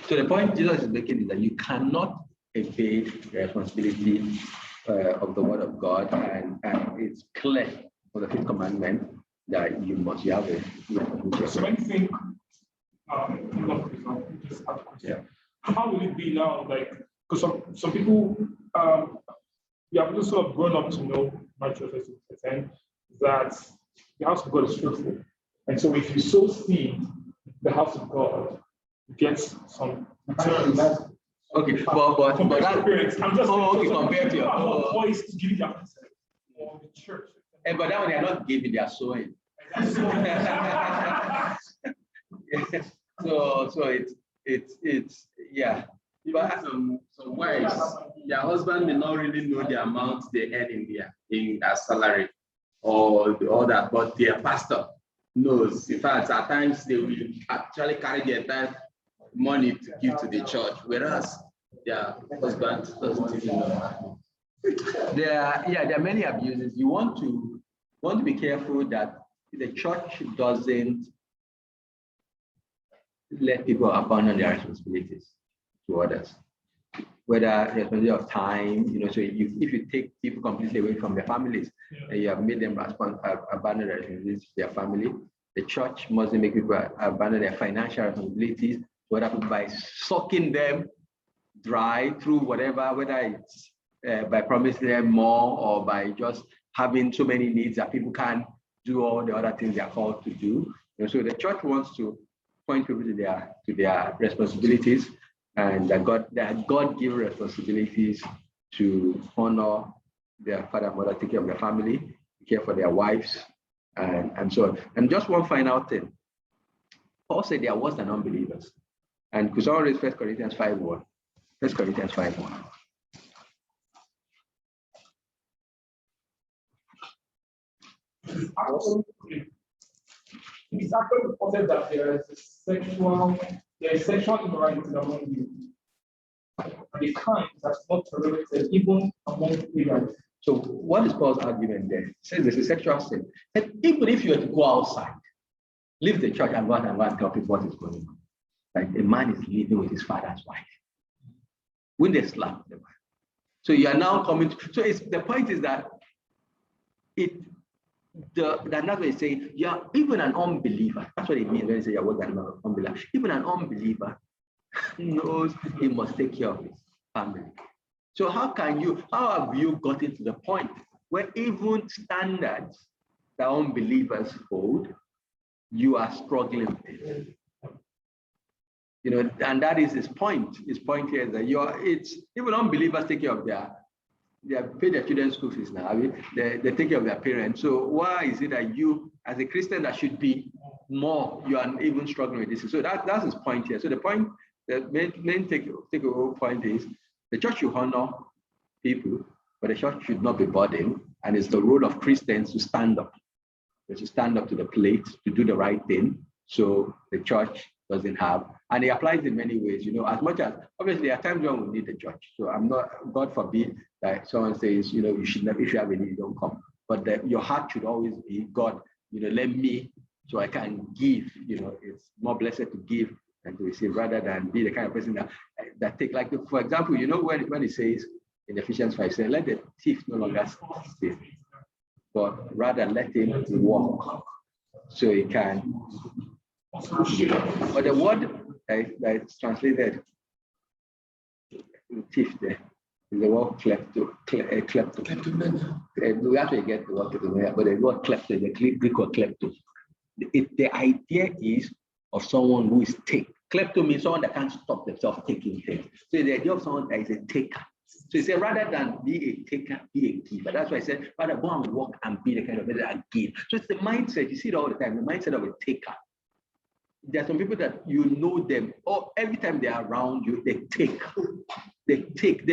So the point Jesus is making is that you cannot evade the responsibility of the word of God, and it's clear for the fifth commandment that you have a. So when you think, how will it be now? Like, because some people, we have just sort of grown up to know, my church is saying, that the house of God is fruitful. And so if you sow seed, the house of God gets some returns. Okay, but that, I'm just compared to your voice to give you or the church. But that one they are not giving, they are sowing. So it's yeah. But some wives, their husband may not really know the amount they earn in their salary or that, but their pastor knows. In fact, at times they will actually carry the entire money to give to the church, whereas their husband doesn't even know. There are many abuses. You want to be careful that the church doesn't let people abandon their responsibilities to others, whether responsibility of time, so if you take people completely away from their families and you have made them abandon their responsibilities to their family, the church mustn't make people abandon their financial responsibilities to other people by sucking them dry through whatever, whether it's by promising them more or by just having so many needs that people can't do all the other things they are called to do. So the church wants to point people to their responsibilities, and that God-given responsibilities to honor their father and mother, take care of their family, care for their wives, and so on. And just one final thing. Paul said they are worse than unbelievers. And could someone read 1 Corinthians 5:1? 1 Corinthians 5:1. It's actually reported that there is sexual immorality among you. The kind that's not tolerated even among pagans. So what is Paul's argument there? He says there's a sexual sin. And even if you were to go outside, leave the church and go and tell people what is going on. Like a man is living with his father's wife. When they slap the man. So you are now coming to, so the point is that that's what he's saying. Yeah, even an unbeliever, that's what it means when they say you're working an unbeliever. Even an unbeliever knows he must take care of his family. So how have you gotten to the point where even standards that unbelievers hold, you are struggling with? You know, and that is his point. His point here is that even unbelievers take care of they pay their children's school fees now. I mean, they take care of their parents. So why is it that you, as a Christian, that should be more, you are even struggling with this? So that's his point here. So the main take-away point is the church should honor people, but the church should not be burdened. And it's the role of Christians to stand up. To stand up to the plate, to do the right thing. So the church doesn't have, and it applies in many ways, you know, as much as, obviously at times when we need the church. So I'm not, God forbid that someone says, you know, you should never, if you have a need, you don't come. But your heart should always be, God, you know, let me, so I can give, you know, it's more blessed to give than to receive, rather than be the kind of person that take, like, for example, you know, when it says in Ephesians 5, say, let the thief no longer steal, but rather let him walk so he can. But the word that's translated thief there is the word klepto. We actually get the word klepto, but the word klepto, the Greek word klepto. The idea is of someone who is take. Klepto means someone that can't stop themselves taking things. So the idea of someone that is a taker. So he said, rather than be a taker, be a giver. That's why I said, rather go and walk and be the kind of person that give. So it's the mindset, you see it all the time, the mindset of a taker. There are some people that you know them, or every time they are around you, they take, they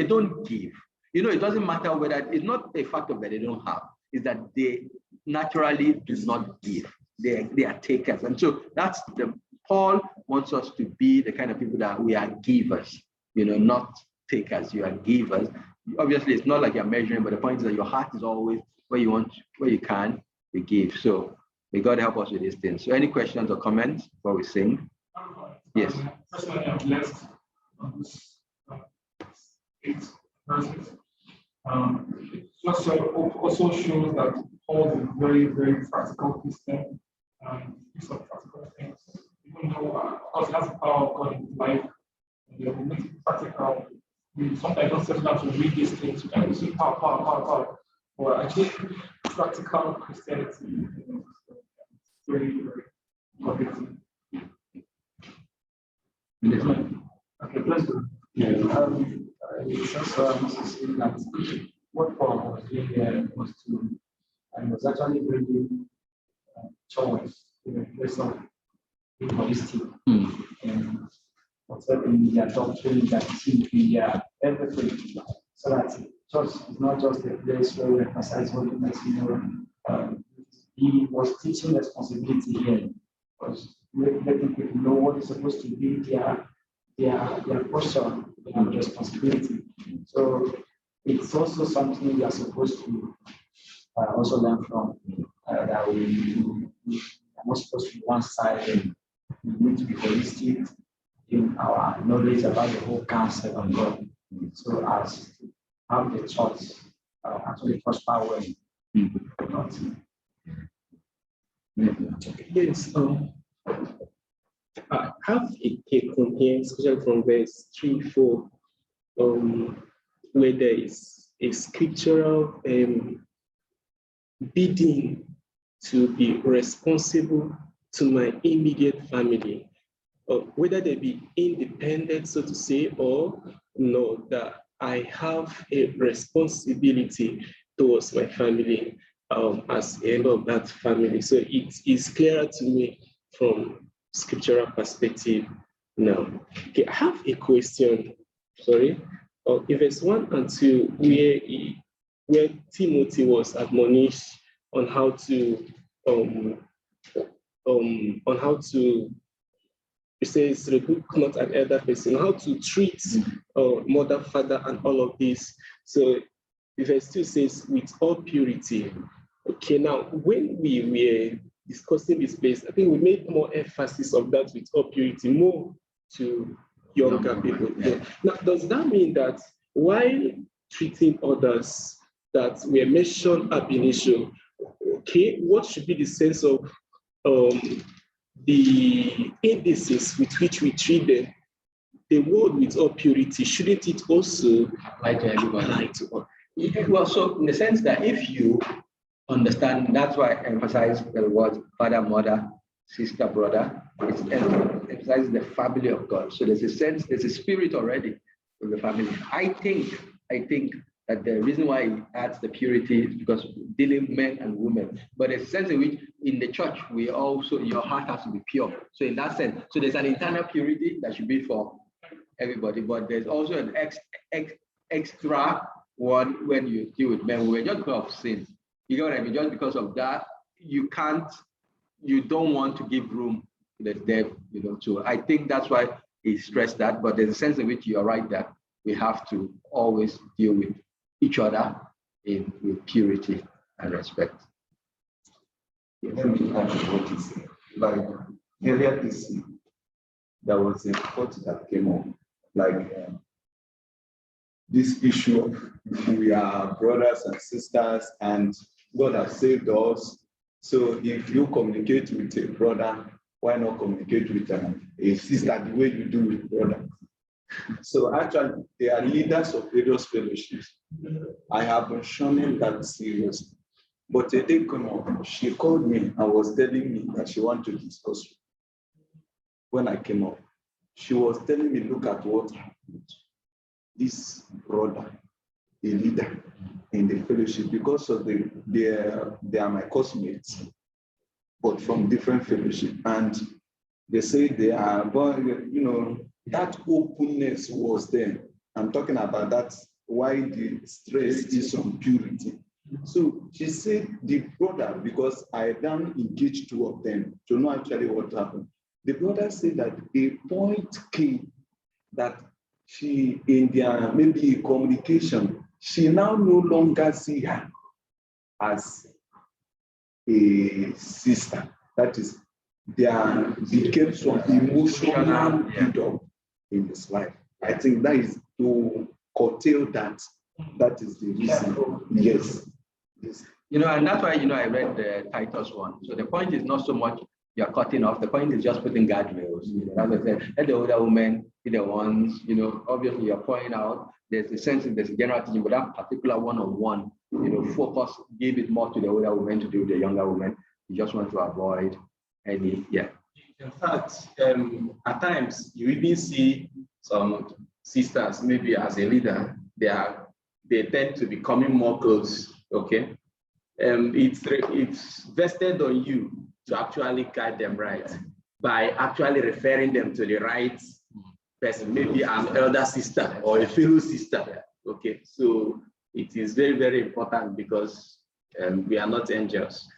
don't give. You know, it doesn't matter whether, it's not a factor that they don't have, it's that they naturally do not give. They are takers. And so Paul wants us to be the kind of people that we are givers, you know, not takers, you are givers. Obviously, it's not like you're measuring, but the point is that your heart is always where you can, you give. So may God help us with these things. So any questions or comments before we sing? Yes. Personally, I've left on this 8 verses. It also shows that Paul is a very, very practical Christian. Use of practical things. Even though, of course, that's the power of God in life. We make it practical. We sometimes don't settle down to read these things. We can see power. But I think practical Christianity is very, very important. Okay, let's go. It's also saying that what Paul was doing here was actually bringing choice in the place of egoistic and whatever in their doctrine, that in their everything. So that church is not just a place where we emphasize holiness, he was teaching responsibility here, was letting people know what is supposed to be their portion, their responsibility. So it's also something we are supposed to also learn from, that we are not supposed to be one-sided. We need to be holistic in our knowledge about the whole counsel of God, so as to have the church actually prosper well. Yes, I have a take from here, especially from verse 3, 4, where there is a scriptural bidding to be responsible to my immediate family, whether they be independent, so to say, or no, that I have a responsibility towards my family as a member of that family. So it is clearer to me from scriptural perspective now. Okay, I have a question, sorry. In verse 1 and 2, where Timothy was admonished on how to it says, rebuke not an elder person, how to treat mother, father, and all of this. So verse 2 says, with all purity. Okay, now when we were discussing this place, I think we made more emphasis of that with all purity, more to younger people. Yeah. Now, does that mean that while treating others that were mentioned ab initio, okay, what should be the sense of the indices with which we treat them? The word with all purity, shouldn't it also apply to everybody? Apply to all? Well, so in the sense that if you understand, that's why I emphasize the word father, mother, sister, brother. It emphasizes the family of God. So there's a sense, there's a spirit already in the family. I think that the reason why it adds the purity is because dealing men and women. But there's a sense in which in the church, we also, your heart has to be pure. So in that sense, so there's an internal purity that should be for everybody, but there's also an extra one when you deal with men and women, just because of sin. You know what I mean? Just because of that, you don't want to give room to the devil, you know. So I think that's why he stressed that, but there's a sense in which you're right that we have to always deal with each other with purity and respect. Let me add what he said. Like earlier this year, there was a quote that came up, like this issue of we are brothers and sisters and God has saved us. So if you communicate with a brother, why not communicate with a sister the way you do with brother? So actually, they are leaders of various fellowships. I have been shunning that seriously. But a day came up, she called me and was telling me that she wanted to discuss. When I came up, she was telling me, look at what happened. This brother, a leader in the fellowship, because of they are my classmates, but from different fellowship. And they say they are, but you know, that openness was there. I'm talking about that, why the stress is on purity. So she said the brother, because I then engaged two of them to know actually what happened. The brother said that a point came that she, in their maybe communication, she now no longer see her as a sister. That is, there became some emotional build-up in this life. I think that is to curtail that. That is the reason. Yes. Yes. You know, and that's why, you know, I read the Titus one. So the point is not so much you're cutting off. The point is just putting guardrails. You know, as I said, let the older women be the ones, you know, obviously you're pointing out, there's a sense, there's a general teaching, but that particular one-on-one, you know, focus, give it more to the older women to do with the younger women. You just want to avoid any, yeah. In fact, at times you even see some sisters, maybe as a leader, they tend to becoming more close. Okay, it's vested on you to actually guide them right by actually referring them to the right person, maybe an elder sister or a fellow sister. Okay, so it is very, very important because we are not angels.